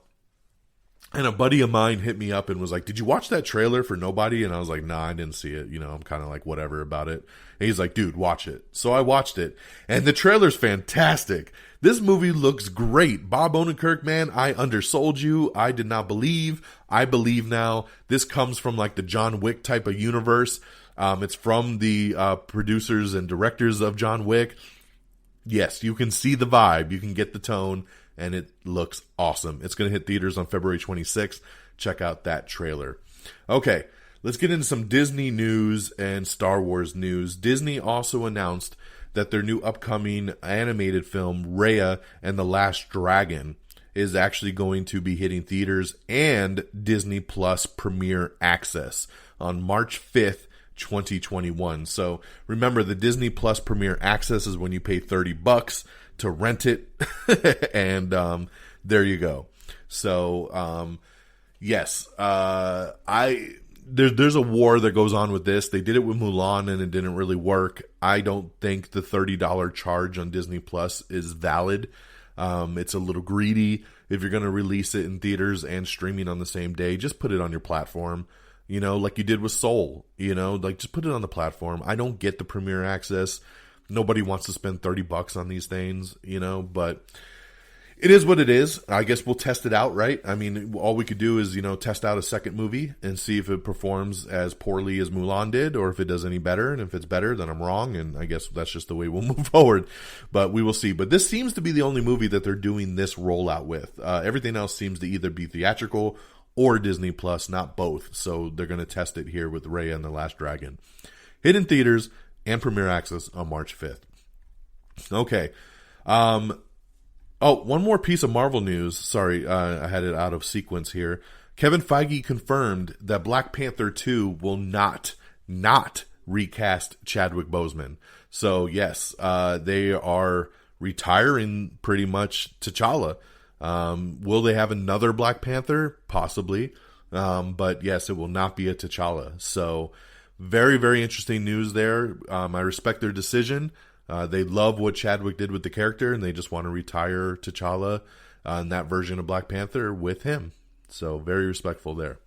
and a buddy of mine hit me up and was like, did you watch that trailer for Nobody? And I was like, nah, I didn't see it. You know, I'm kind of like whatever about it. And he's like, dude, watch it. So I watched it, and the trailer's fantastic. This movie looks great. Bob Odenkirk, man, I undersold you. I did not believe. I believe now. This comes from like the John Wick type of universe. It's from the producers and directors of John Wick. Yes, you can see the vibe. You can get the tone, and it looks awesome. It's going to hit theaters on February 26th. Check out that trailer. Okay, let's get into some Disney news and Star Wars news. Disney also announced that their new upcoming animated film, Raya and the Last Dragon, is actually going to be hitting theaters and Disney Plus Premier Access on March 5th, 2021. So remember, the Disney Plus Premier Access is when you pay $30 to rent it, and there you go. So yes, there's a war that goes on with this. They did it with Mulan and it didn't really work. I don't think the $30 charge on Disney Plus is valid. It's a little greedy. If you're going to release it in theaters and streaming on the same day, just put it on your platform, you know, like you did with Soul, you know, like just put it on the platform. I don't get the Premier Access. Nobody wants to spend $30 on these things, you know, but it is what it is. I guess we'll test it out, right? I mean, all we could do is, you know, test out a second movie and see if it performs as poorly as Mulan did, or if it does any better. And if it's better, then I'm wrong. And I guess that's just the way we'll move forward. But we will see. But this seems to be the only movie that they're doing this rollout with. Everything else seems to either be theatrical or Disney Plus, not both. So they're going to test it here with Raya and the Last Dragon. Hidden theaters and Premier Access on March 5th. Okay. Oh, one more piece of Marvel news. Sorry, I had it out of sequence here. Kevin Feige confirmed that Black Panther 2 will not recast Chadwick Boseman. So, yes, they are retiring pretty much T'Challa. Will they have another Black Panther? Possibly. But, yes, it will not be a T'Challa. So, very, very interesting news there. I respect their decision. They love what Chadwick did with the character, and they just want to retire T'Challa in that version of Black Panther with him. So, very respectful there.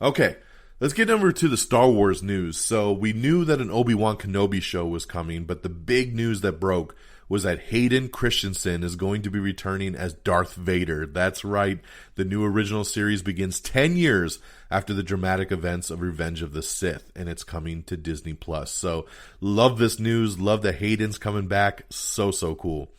Okay, let's get over to the Star Wars news. So, we knew that an Obi-Wan Kenobi show was coming, but the big news that broke was that Hayden Christensen is going to be returning as Darth Vader. That's right. The new original series begins 10 years after the dramatic events of Revenge of the Sith, and it's coming to Disney+. So, love this news. Love that Hayden's coming back. So cool.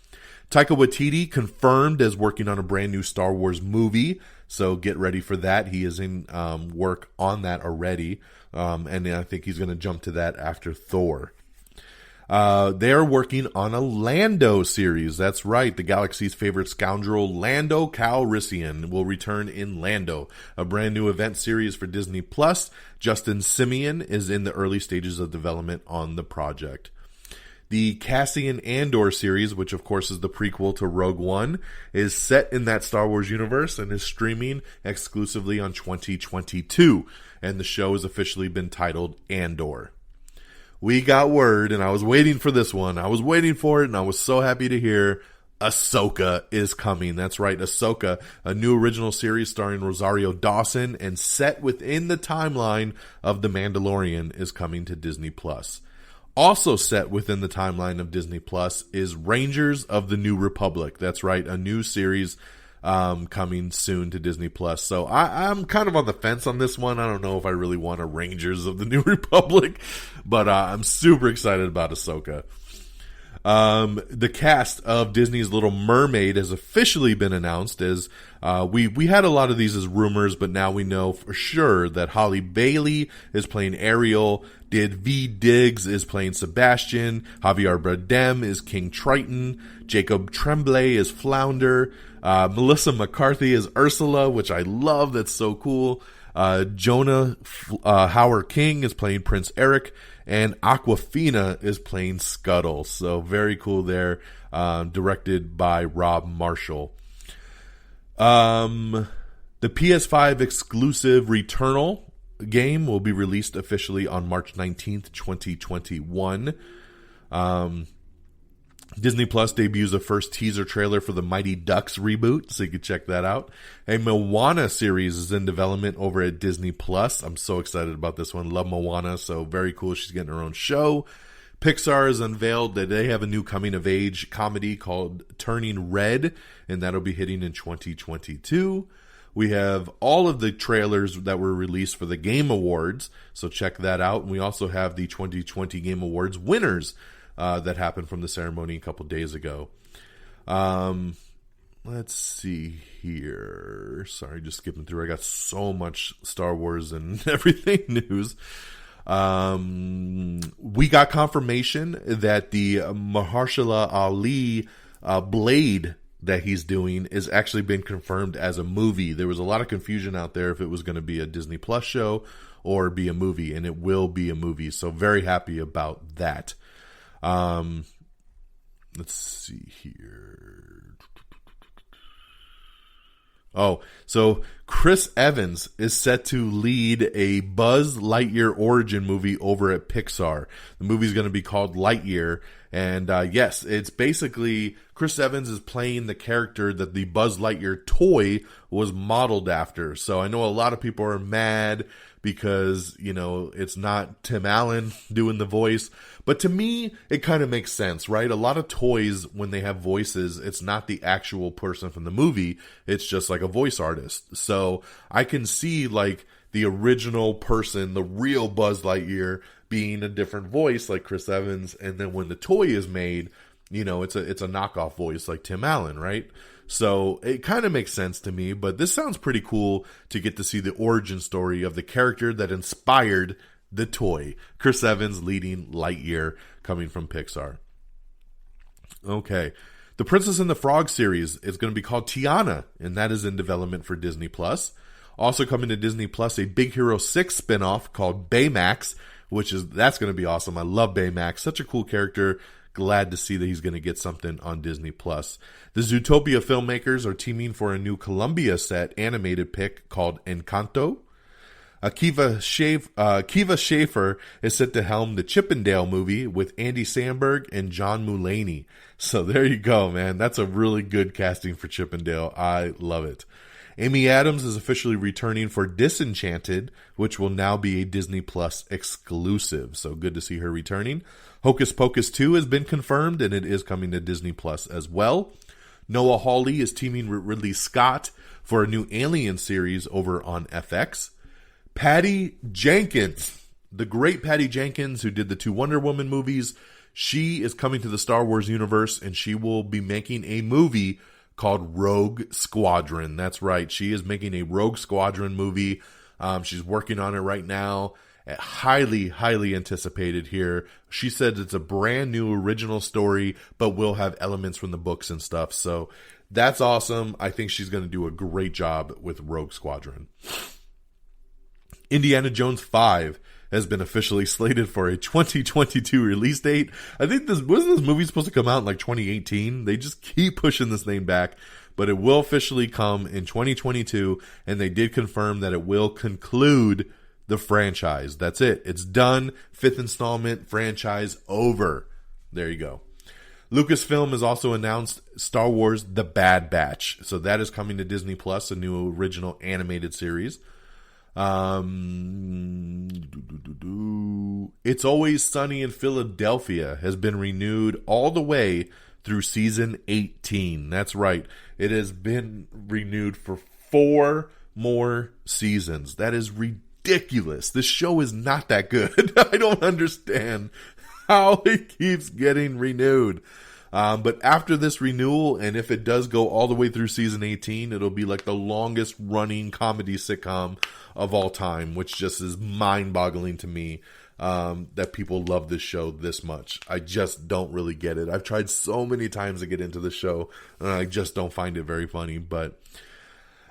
Taika Waititi confirmed as working on a brand new Star Wars movie, so get ready for that. He is in work on that already, and I think he's going to jump to that after Thor. They're working on a Lando series. That's right. The galaxy's favorite scoundrel, Lando Calrissian, will return in Lando, a brand new event series for Disney+. Justin Simeon is in the early stages of development on the project. The Cassian Andor series, which of course is the prequel to Rogue One, is set in that Star Wars universe and is streaming exclusively on 2022. And the show has officially been titled Andor. We got word, and I was waiting for this one. I was waiting for it, and I was so happy to hear Ahsoka is coming. That's right, Ahsoka, a new original series starring Rosario Dawson and set within the timeline of The Mandalorian, is coming to Disney+. Also set within the timeline of Disney Plus is Rangers of the New Republic. That's right, a new series coming soon to Disney Plus. So I'm kind of on the fence on this one. I don't know if I really want a Rangers of the New Republic, but I'm super excited about Ahsoka. The cast of Disney's Little Mermaid has officially been announced as we had a lot of these as rumors, but now we know for sure that Halle Bailey is playing Ariel, David Diggs is playing Sebastian, Javier Bardem is King Triton, Jacob Tremblay is Flounder, Melissa McCarthy is Ursula, which I love, that's so cool. Jonah Howard King is playing Prince Eric, and Aquafina is playing Scuttle. So very cool there. Directed by Rob Marshall. The PS5 exclusive Returnal game will be released officially on March 19th, 2021. Disney Plus debuts the first teaser trailer for the Mighty Ducks reboot, so you can check that out. A Moana series is in development over at Disney Plus. I'm so excited about this one. Love Moana, so very cool. She's getting her own show. Pixar has unveiled that they have a new coming-of-age comedy called Turning Red, and that'll be hitting in 2022. We have all of the trailers that were released for the Game Awards, so check that out. And we also have the 2020 Game Awards winners that happened from the ceremony a couple days ago. Let's see here. Sorry, just skipping through. I got so much Star Wars and everything news. We got confirmation that the Mahershala Ali Blade that he's doing is actually been confirmed as a movie. There was a lot of confusion out there if it was going to be a Disney Plus show or be a movie, and it will be a movie. So very happy about that. Let's see here. Oh, so Chris Evans is set to lead a Buzz Lightyear origin movie over at Pixar. The movie's going to be called Lightyear. And yes, it's basically Chris Evans is playing the character that the Buzz Lightyear toy was modeled after. So I know a lot of people are mad because, you know, it's not Tim Allen doing the voice. But to me, it kind of makes sense, right? A lot of toys, when they have voices, it's not the actual person from the movie. It's just like a voice artist. So I can see like the original person, the real Buzz Lightyear, being a different voice like Chris Evans. And then when the toy is made, you know, it's a knockoff voice like Tim Allen, right? So it kind of makes sense to me, but this sounds pretty cool to get to see the origin story of the character that inspired the toy. Chris Evans leading Lightyear, coming from Pixar. Okay. The Princess and the Frog series is going to be called Tiana, and that is in development for Disney Plus. Also coming to Disney Plus, a Big Hero 6 spinoff called Baymax, that's going to be awesome. I love Baymax. Such a cool character. Glad to see that he's going to get something on Disney Plus. The Zootopia filmmakers are teaming for a new Columbia set animated pick called Encanto. Kiva Schaefer is set to helm the Chippendale movie with Andy Samberg and John Mulaney. So there you go, man. That's a really good casting for Chippendale. I love it. Amy Adams is officially returning for Disenchanted, which will now be a Disney Plus exclusive. So good to see her returning. Hocus Pocus 2 has been confirmed, and it is coming to Disney Plus as well. Noah Hawley is teaming with Ridley Scott for a new Alien series over on FX. Patty Jenkins, the great Patty Jenkins, who did the 2 Wonder Woman movies, she is coming to the Star Wars universe, and she will be making a movie called Rogue Squadron. That's right. She is making a Rogue Squadron movie. She's working on it right now. Highly, highly anticipated here. She said it's a brand new original story, but will have elements from the books and stuff. So that's awesome. I think she's going to do a great job with Rogue Squadron. Indiana Jones 5 has been officially slated for a 2022 release date. I think wasn't this movie supposed to come out in like 2018? They just keep pushing this thing back, but it will officially come in 2022, and they did confirm that it will conclude the franchise. That's it. It's done. 5th installment, franchise over. There you go. Lucasfilm has also announced Star Wars The Bad Batch. So that is coming to Disney Plus, a new original animated series. It's Always Sunny in Philadelphia has been renewed all the way through season 18. That's right. It has been renewed for 4 more seasons. That is ridiculous. This show is not that good. I don't understand how it keeps getting renewed. But after this renewal, and if it does go all the way through season 18, it'll be like the longest running comedy sitcom of all time, which just is mind-boggling to me that people love this show this much. I just don't really get it. I've tried so many times to get into the show, and I just don't find it very funny. But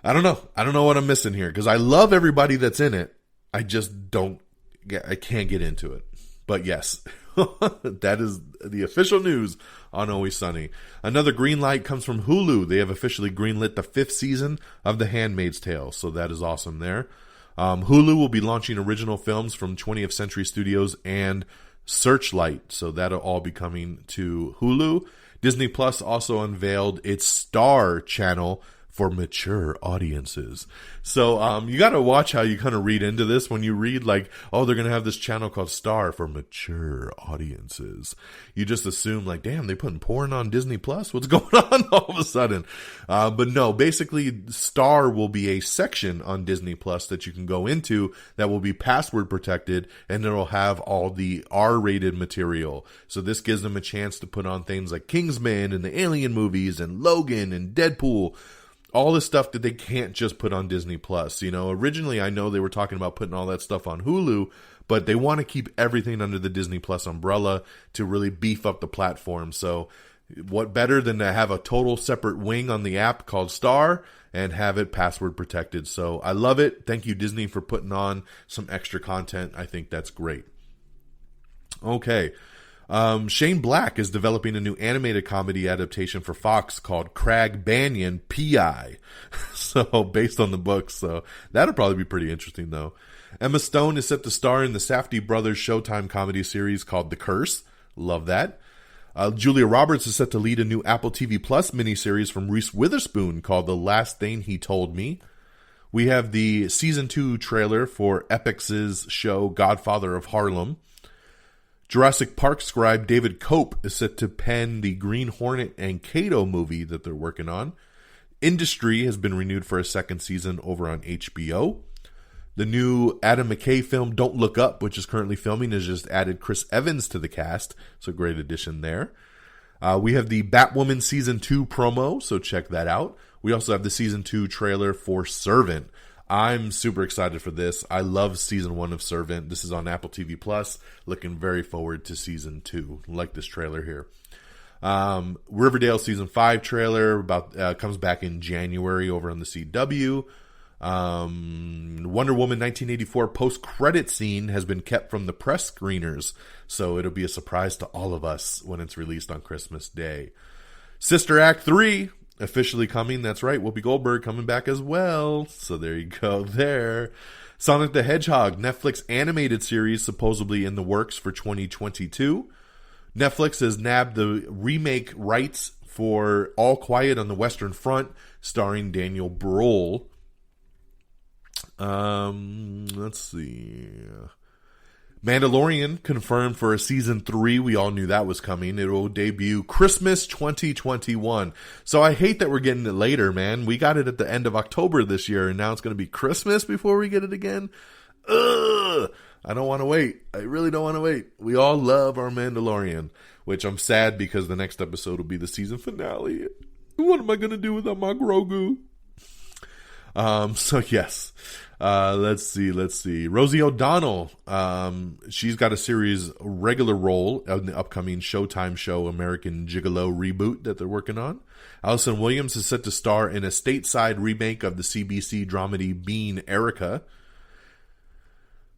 I don't know. I don't know what I'm missing here, because I love everybody that's in it. I just I can't get into it. But yes, that is the official news on Always Sunny. Another green light comes from Hulu. They have officially greenlit the 5th season of The Handmaid's Tale, so that is awesome there. Hulu will be launching original films from 20th Century Studios and Searchlight, so that'll all be coming to Hulu. Disney Plus also unveiled its Star channel for mature audiences. So you got to watch how you kind of read into this when you read like, oh, they're going to have this channel called Star for mature audiences. You just assume like, damn, they putting porn on Disney Plus? What's going on all of a sudden? But no, basically Star will be a section on Disney Plus that you can go into that will be password protected, and it'll have all the R-rated material. So this gives them a chance to put on things like Kingsman and the Alien movies and Logan and Deadpool. All the stuff that they can't just put on Disney Plus. You know, originally I know they were talking about putting all that stuff on Hulu, but they want to keep everything under the Disney Plus umbrella to really beef up the platform. So what better than to have a total separate wing on the app called Star and have it password protected. So I love it. Thank you, Disney, for putting on some extra content. I think that's great. Okay. Shane Black is developing a new animated comedy adaptation for Fox called Crag Banyan P.I. So based on the books, so that'll probably be pretty interesting though. Emma Stone is set to star in the Safdie Brothers Showtime comedy series called The Curse. Love that. Julia Roberts is set to lead a new Apple TV Plus miniseries from Reese Witherspoon called The Last Thing He Told Me. We have the season 2 trailer for Epix's show Godfather of Harlem. Jurassic Park scribe David Cope is set to pen the Green Hornet and Kato movie that they're working on. Industry has been renewed for a 2nd season over on HBO. The new Adam McKay film Don't Look Up, which is currently filming, has just added Chris Evans to the cast. So great addition there. We have the Batwoman Season 2 promo, so check that out. We also have the Season 2 trailer for Servant. I'm super excited for this. I love Season 1 of Servant. This is on Apple TV Plus. Looking very forward to Season 2. Like this trailer here. Riverdale Season 5 trailer comes back in January over on the CW. Wonder Woman 1984 post-credit scene has been kept from the press screeners, so it'll be a surprise to all of us when it's released on Christmas Day. Sister Act 3 officially coming. That's right, Whoopi Goldberg coming back as well. So there you go there. Sonic the Hedgehog Netflix animated series supposedly in the works for 2022. Netflix has nabbed the remake rights for All Quiet on the Western Front, starring Daniel Bruhl. Let's see. Mandalorian confirmed for a season 3. We all knew that was coming. It will debut Christmas 2021. So I hate that we're getting it later, man. We got it at the end of October this year, and now it's going to be Christmas before we get it again. Ugh! I don't want to wait. I really don't want to wait. We all love our Mandalorian, which I'm sad because the next episode will be the season finale. What am I going to do without my Grogu? So yes. Let's see. Rosie O'Donnell. She's got a series regular role in the upcoming Showtime show American Gigolo reboot that they're working on. Allison Williams is set to star in a stateside remake of the CBC dramedy Being Erica.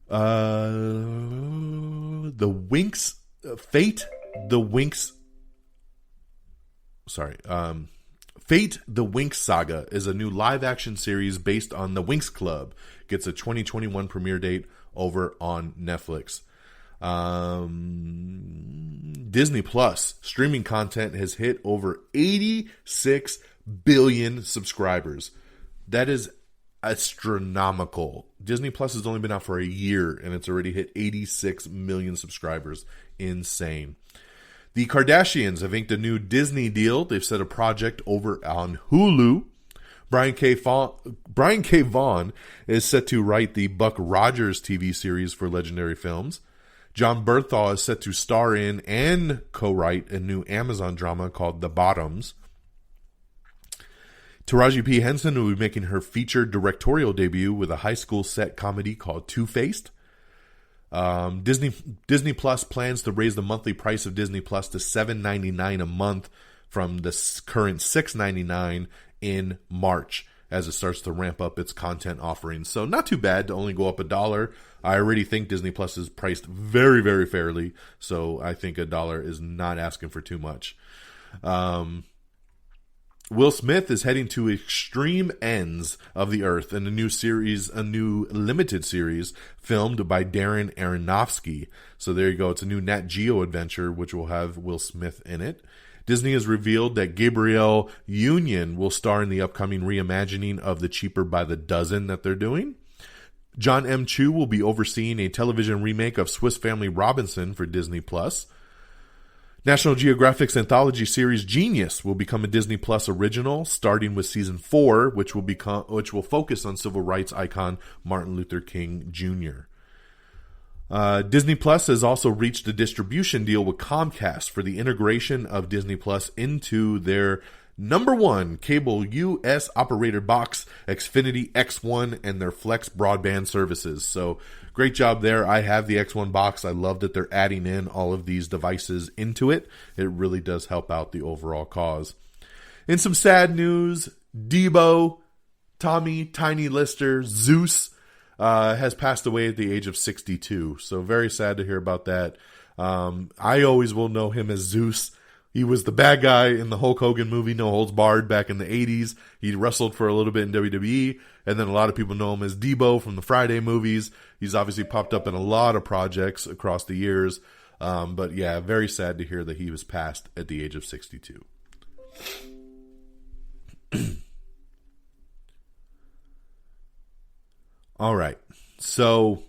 Fate the Winx Saga is a new live-action series based on the Winx Club. Gets a 2021 premiere date over on Netflix. Disney Plus streaming content has hit over 86 billion subscribers. That is astronomical. Disney Plus has only been out for a year, and it's already hit 86 million subscribers. Insane. The Kardashians have inked a new Disney deal. They've set a project over on Hulu. Brian K. Vaughan is set to write the Buck Rogers TV series for Legendary Films. John Berthaw is set to star in and co-write a new Amazon drama called The Bottoms. Taraji P. Henson will be making her featured directorial debut with a high school set comedy called Two-Faced. Disney Plus plans to raise the monthly price of Disney Plus to $7.99 a month from the current $6.99 in March as it starts to ramp up its content offerings. So not too bad to only go up $1. I already think Disney Plus is priced very, very fairly. So I think $1 is not asking for too much. Will Smith is heading to extreme ends of the earth in a new limited series filmed by Darren Aronofsky. So there you go. It's a new Nat Geo adventure, which will have Will Smith in it. Disney has revealed that Gabrielle Union will star in the upcoming reimagining of The Cheaper by the Dozen that they're doing. John M. Chu will be overseeing a television remake of Swiss Family Robinson for Disney Plus. National Geographic's anthology series Genius will become a Disney Plus original, starting with season 4, which will focus on civil rights icon Martin Luther King Jr. Disney Plus has also reached a distribution deal with Comcast for the integration of Disney Plus into their #1 cable U.S. operator box, Xfinity X1, and their Flex broadband services. So great job there. I have the X1 box. I love that they're adding in all of these devices into it. It really does help out the overall cause. In some sad news, Debo, Tommy, Tiny Lister, Zeus, has passed away at the age of 62. So very sad to hear about that. I always will know him as Zeus. He was the bad guy in the Hulk Hogan movie, No Holds Barred, back in the 80s. He wrestled for a little bit in WWE. And then a lot of people know him as Debo from the Friday movies. He's obviously popped up in a lot of projects across the years. But yeah, very sad to hear that he was passed at the age of 62. All right. So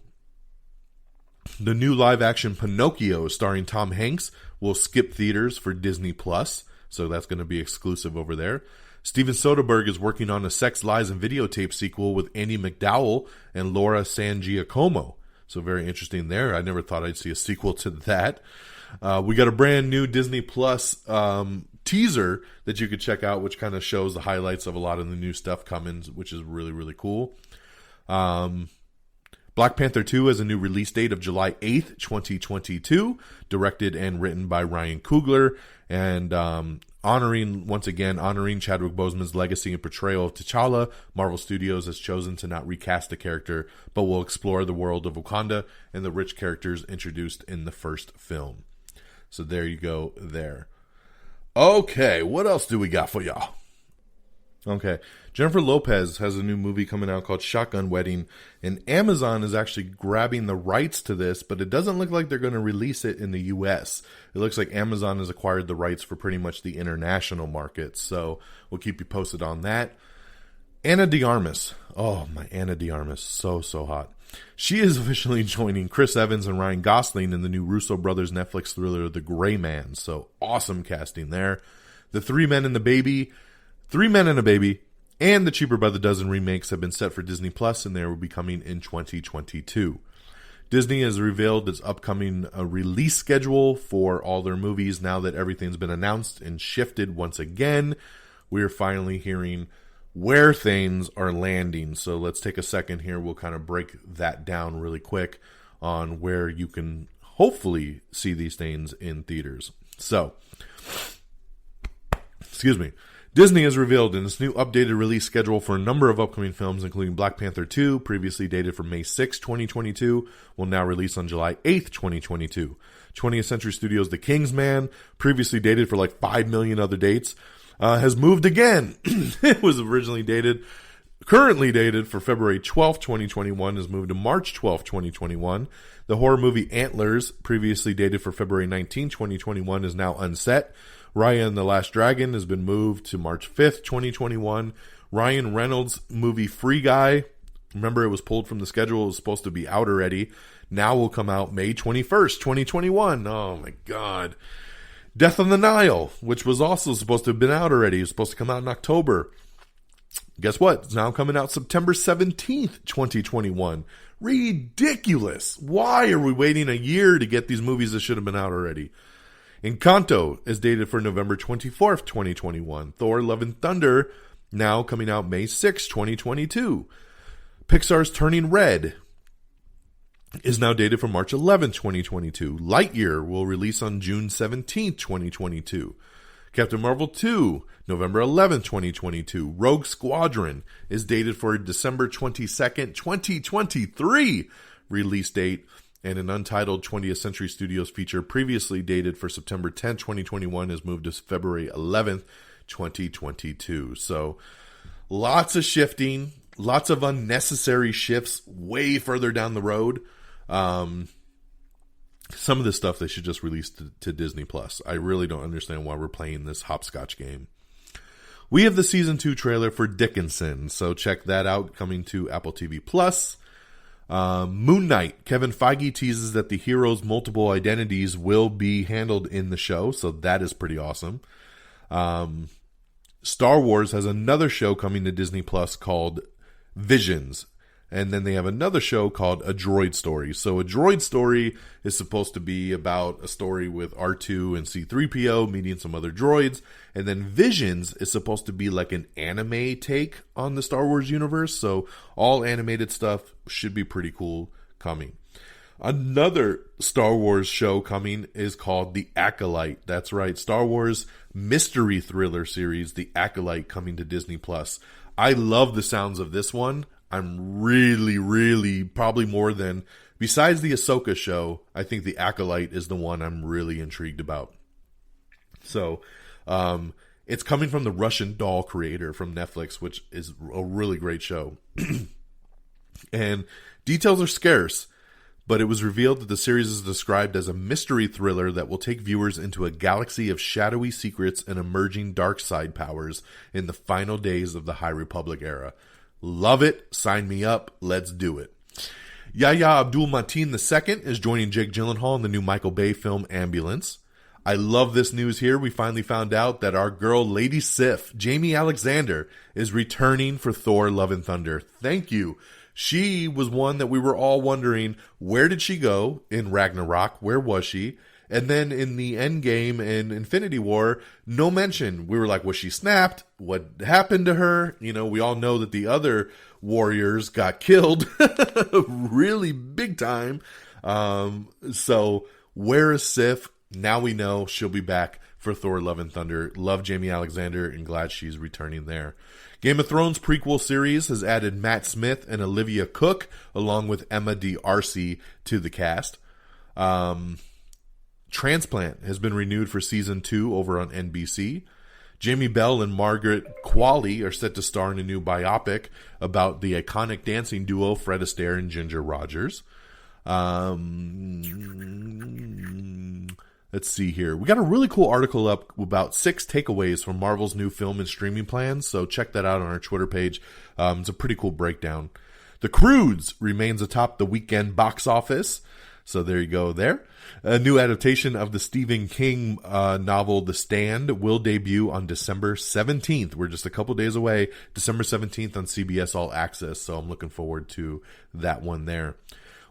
the new live-action Pinocchio starring Tom Hanks will skip theaters for Disney Plus, so that's going to be exclusive over there. Steven Soderbergh is working on a Sex, Lies, and Videotape sequel with Andy McDowell and Laura San Giacomo. So very interesting there. I never thought I'd see a sequel to that. We got a brand new Disney Plus teaser that you could check out, which kind of shows the highlights of a lot of the new stuff coming, which is really, really cool. Black Panther 2 has a new release date of July 8th, 2022, directed and written by Ryan Coogler, and honoring Chadwick Boseman's legacy and portrayal of T'Challa. Marvel Studios has chosen to not recast the character, but will explore the world of Wakanda and the rich characters introduced in the first film. So there you go there. Okay, what else do we got for y'all? Okay, Jennifer Lopez has a new movie coming out called Shotgun Wedding, and Amazon is actually grabbing the rights to this, but it doesn't look like they're going to release it in the U.S. It looks like Amazon has acquired the rights for pretty much the international market, so we'll keep you posted on that. Ana de Armas. Oh, my Ana de Armas. So hot. She is officially joining Chris Evans and Ryan Gosling in the new Russo brothers Netflix thriller, The Gray Man. So awesome casting there. The Three Men and a Baby, and the Cheaper by the Dozen remakes have been set for Disney Plus, and they will be coming in 2022. Disney has revealed its upcoming release schedule for all their movies now that everything's been announced and shifted once again. We are finally hearing where things are landing. So let's take a second here. We'll kind of break that down really quick on where you can hopefully see these things in theaters. So, Disney has revealed in its new updated release schedule for a number of upcoming films, including Black Panther 2, previously dated for May 6, 2022, will now release on July 8th, 2022. 20th Century Studios' The King's Man, previously dated for like 5 million other dates, has moved again. It was currently dated for February 12th, 2021, has moved to March 12th, 2021. The horror movie Antlers, previously dated for February 19, 2021, is now unset. Raya and the Last Dragon has been moved to March 5th, 2021. Ryan Reynolds' movie Free Guy, remember it was pulled from the schedule, it was supposed to be out already, now will come out May 21st, 2021. Oh my god. Death on the Nile, which was also supposed to have been out already, it was supposed to come out in October. Guess what? It's now coming out September 17th, 2021. Ridiculous. Why are we waiting a year to get these movies that should have been out already? Encanto is dated for November 24th, 2021. Thor: Love and Thunder, now coming out May 6, 2022. Pixar's Turning Red is now dated for March 11, 2022. Lightyear will release on June 17, 2022. Captain Marvel 2, November 11, 2022. Rogue Squadron is dated for December 22nd, 2023 release date. And an untitled 20th Century Studios feature previously dated for September 10, 2021 has moved to February 11th, 2022. So lots of shifting, lots of unnecessary shifts way further down the road. Some of this stuff they should just release to Disney Plus. I really don't understand why we're playing this hopscotch game. We have the season 2 trailer for Dickinson, so check that out, coming to Apple TV Plus. Moon Knight. Kevin Feige teases that the hero's multiple identities will be handled in the show, so that is pretty awesome. Star Wars has another show coming to Disney Plus called Visions. And then they have another show called A Droid Story. So A Droid Story is supposed to be about a story with R2 and C-3PO meeting some other droids. And then Visions is supposed to be like an anime take on the Star Wars universe. So all animated stuff should be pretty cool coming. Another Star Wars show coming is called The Acolyte. That's right, Star Wars mystery thriller series, The Acolyte, coming to Disney Plus. I love the sounds of this one. I'm really, probably more than, besides the Ahsoka show, I think The Acolyte is the one I'm really intrigued about. So, it's coming from the Russian Doll creator from Netflix, which is a really great show. And details are scarce, but it was revealed that the series is described as a mystery thriller that will take viewers into a galaxy of shadowy secrets and emerging dark side powers in the final days of the High Republic era. Love it. Sign me up. Let's do it. Yahya Abdul-Mateen II is joining Jake Gyllenhaal in the new Michael Bay film Ambulance. I love this news here. We finally found out that our girl, Lady Sif, Jamie Alexander, is returning for Thor: Love and Thunder. Thank you. She was one that we were all wondering, where did she go in Ragnarok? Where was she? And then in the Endgame and Infinity War, no mention. We were like, was she snapped? What happened to her? You know, we all know that the other warriors got killed really big time. So where is Sif? Now we know she'll be back for Thor: Love and Thunder. Love Jamie Alexander and glad she's returning there. Game of Thrones prequel series has added Matt Smith and Olivia Cook along with Emma D'Arcy to the cast. Transplant has been renewed for season 2 over on NBC. Jamie Bell and Margaret Qualley are set to star in a new biopic about the iconic dancing duo Fred Astaire and Ginger Rogers. let's see here. We got a really cool article up about 6 takeaways from Marvel's new film and streaming plans, so check that out on our Twitter page. It's a pretty cool breakdown. The Croods remains atop the weekend box office, so there you go there. A new adaptation of the Stephen King novel The Stand will debut on December 17th. We're just a couple days away, December 17th on CBS All Access, so I'm looking forward to that one there.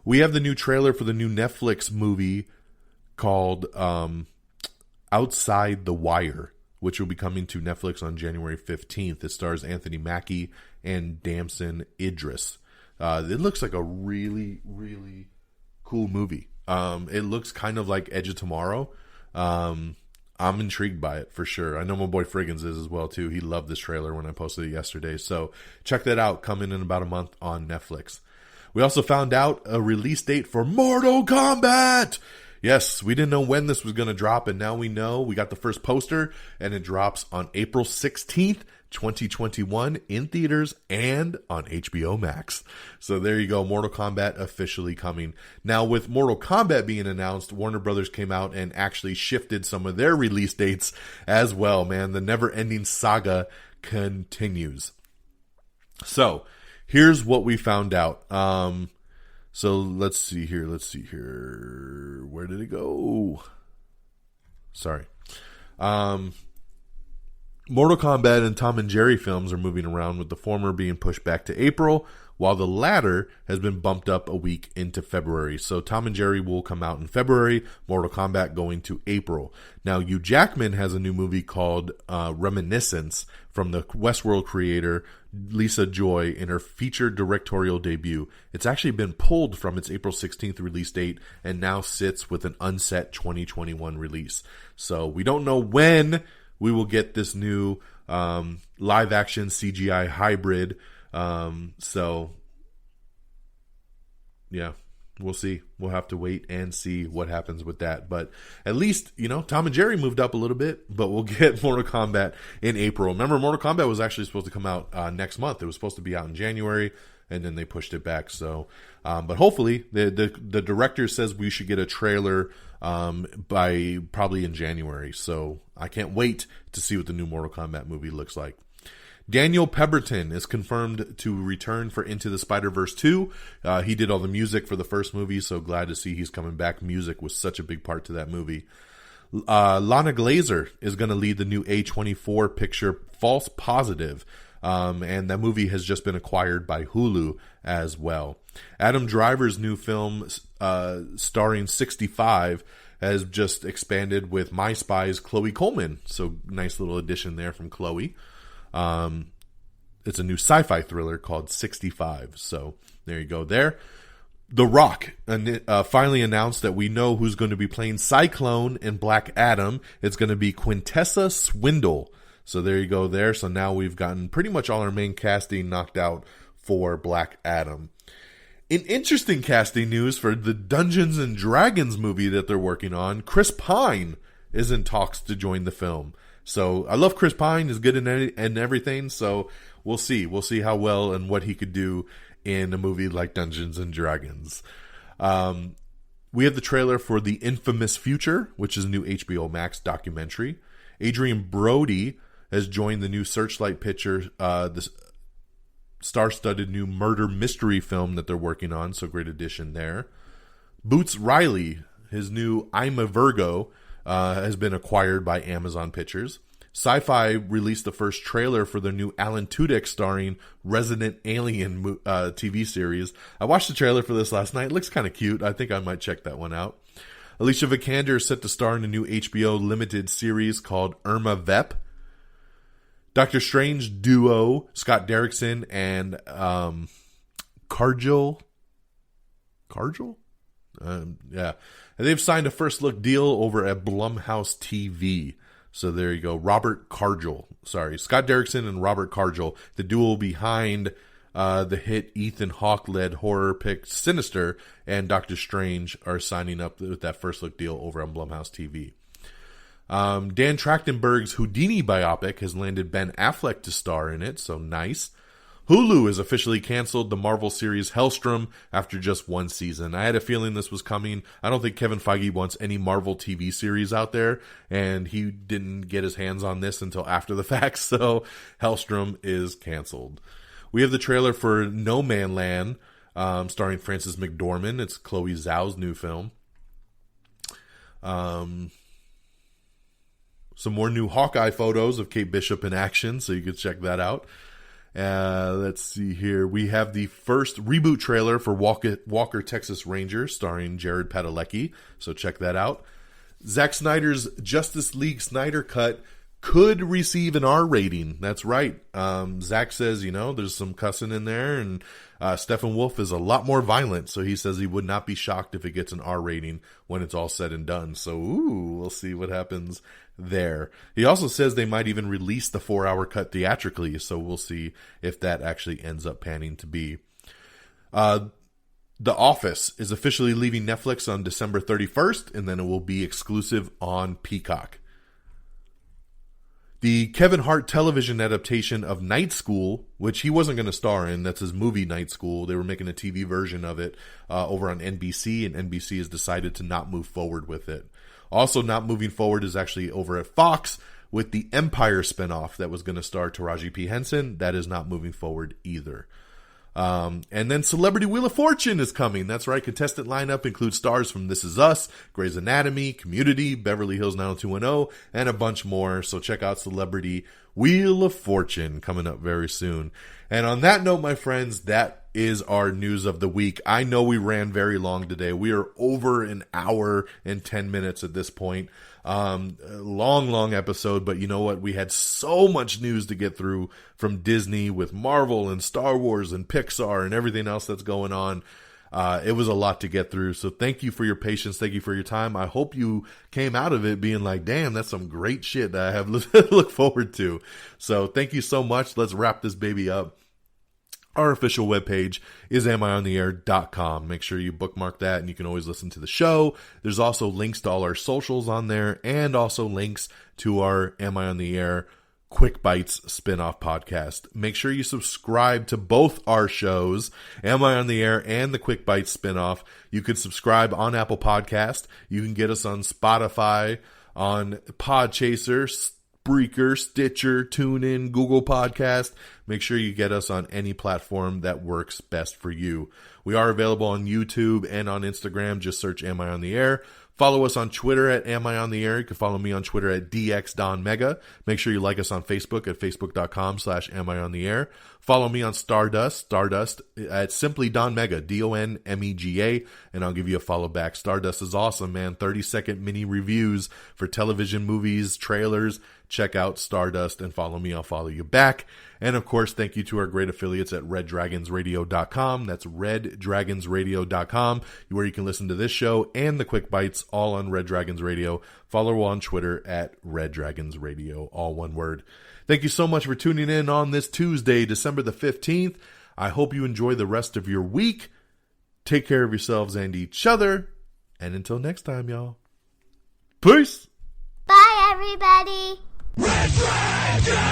We have the new trailer for the new Netflix movie called Outside the Wire, which will be coming to Netflix on January 15th. It stars Anthony Mackie and Damson Idris. It looks like a really, really cool movie. It looks kind of like Edge of Tomorrow. I'm intrigued by it for sure. I know my boy Friggins is as well too. He loved this trailer when I posted it yesterday. So check that out. Coming in about a month on Netflix. We also found out a release date for Mortal Kombat. Yes, we didn't know when this was going to drop, and now we know. We got the first poster, and it drops on April 16th, 2021 in theaters and on HBO Max. So there you go, Mortal Kombat officially coming. Now, with Mortal Kombat being announced, Warner Brothers came out and actually shifted some of their release dates as well, man. The never-ending saga continues. So, here's what we found out. So let's see here. Where did it go? Sorry. Mortal Kombat and Tom and Jerry films are moving around, with the former being pushed back to April, while the latter has been bumped up a week into February. So Tom and Jerry will come out in February, Mortal Kombat going to April. Now, Hugh Jackman has a new movie called Reminiscence from the Westworld creator Lisa Joy in her featured directorial debut. It's actually been pulled from its April 16th release date and now sits with an unset 2021 release. So we don't know when we will get this new live action CGI hybrid. So yeah, we'll see. We'll have to wait and see what happens with that. But at least, Tom and Jerry moved up a little bit, but we'll get Mortal Kombat in April. Remember, Mortal Kombat was actually supposed to come out next month. It was supposed to be out in January, and then they pushed it back. So, but hopefully the director says we should get a trailer by probably in January. So I can't wait to see what the new Mortal Kombat movie looks like. Daniel Pemberton is confirmed to return for Into the Spider-Verse 2. He did all the music for the first movie, so glad to see he's coming back. Music was such a big part to that movie. Lana Glazer is going to lead the new A24 picture False Positive, and that movie has just been acquired by Hulu as well. Adam Driver's new film starring 65 has just expanded with My Spy's Chloe Coleman, so nice little addition there from Chloe. It's a new sci-fi thriller called 65. So there you go there. The Rock finally announced that we know who's going to be playing Cyclone in Black Adam. It's going to be Quintessa Swindle. So there you go there. So now we've gotten pretty much all our main casting knocked out for Black Adam. In interesting casting news for the Dungeons and Dragons movie that they're working on, Chris Pine is in talks to join the film. So I love Chris Pine. He's good in everything. So we'll see. We'll see how well and what he could do in a movie like Dungeons and Dragons. We have the trailer for The Infamous Future, which is a new HBO Max documentary. Adrian Brody has joined the new Searchlight Picture, the star-studded new murder mystery film that they're working on. So great addition there. Boots Riley, his new I'm a Virgo, has been acquired by Amazon Pictures. Sci-Fi released the first trailer for their new Alan Tudyk starring Resident Alien TV series. I watched the trailer for this last night. It looks kind of cute. I think I might check that one out. Alicia Vikander is set to star in a new HBO limited series called Irma Vep. Doctor Strange duo Scott Derrickson and Cargill? Yeah. And they've signed a first look deal over at Blumhouse TV. So there you go. Scott Derrickson and Robert Cargill, the duo behind the hit Ethan Hawke-led horror pick Sinister, and Doctor Strange are signing up with that first look deal over on Blumhouse TV. Dan Trachtenberg's Houdini biopic has landed Ben Affleck to star in it, so nice. Hulu has officially canceled the Marvel series Hellstrom after just one season. I had a feeling this was coming. I don't think Kevin Feige wants any Marvel TV series out there, and he didn't get his hands on this until after the fact, so Hellstrom is canceled. We have the trailer for No Man Land, starring Frances McDormand. It's Chloe Zhao's new film. Some more new Hawkeye photos of Kate Bishop in action, so you can check that out. Let's see here. We have the first reboot trailer for Walker, Texas Ranger, starring Jared Padalecki, so check that out. Zack Snyder's Justice League Snyder Cut could receive an R rating. That's right. Zack says, there's some cussing in there, and Steppenwolf is a lot more violent, so he says he would not be shocked if it gets an R rating when it's all said and done. So, we'll see what happens there. He also says they might even release the 4-hour cut theatrically, so we'll see if that actually ends up panning to be. The Office is officially leaving Netflix on December 31st, and then it will be exclusive on Peacock. The Kevin Hart television adaptation of Night School, which he wasn't going to star in, that's his movie Night School. They were making a TV version of it over on NBC, and NBC has decided to not move forward with it. Also not moving forward is actually over at Fox with the Empire spinoff that was going to star Taraji P. Henson. That is not moving forward either. And then Celebrity Wheel of Fortune is coming. That's right. Contestant lineup includes stars from This Is Us, Grey's Anatomy, Community, Beverly Hills 90210, and a bunch more. So check out Celebrity Wheel of Fortune coming up very soon. And on that note, my friends, that is our news of the week. I know we ran very long today. We are over an hour and 10 minutes at this point. Long episode, but you know what? We had so much news to get through from Disney with Marvel and Star Wars and Pixar and everything else that's going on. It was a lot to get through. So thank you for your patience. Thank you for your time. I hope you came out of it being like, damn, that's some great shit that I have to look forward to. So thank you so much. Let's wrap this baby up. Our official webpage is amiontheair.com. Make sure you bookmark that, and you can always listen to the show. There's also links to all our socials on there, and also links to our Am I on the Air Quick Bites spinoff podcast. Make sure you subscribe to both our shows, Am I on the Air and the Quick Bites spinoff. You can subscribe on Apple Podcast. You can get us on Spotify, on Podchaser, Breaker, Stitcher, TuneIn, Google Podcast. Make sure you get us on any platform that works best for you. We are available on YouTube and on Instagram. Just search Am I on the Air. Follow us on Twitter at Am I on the Air. You can follow me on Twitter at DXDonMega. Make sure you like us on Facebook at facebook.com/Am I on the Air. Follow me on Stardust at simply Don Mega, DONMEGA, and I'll give you a follow back. Stardust is awesome, man. 30-second mini reviews for television, movies, trailers. Check out Stardust and follow me. I'll follow you back. And of course, thank you to our great affiliates at reddragonsradio.com. That's reddragonsradio.com, where you can listen to this show and the Quick Bites all on Red Dragons Radio. Follow on Twitter at Red Dragons Radio, all one word. Thank you so much for tuning in on this Tuesday, December the 15th. I hope you enjoy the rest of your week. Take care of yourselves and each other. And until next time, y'all. Peace. Bye, everybody. Red Dragon!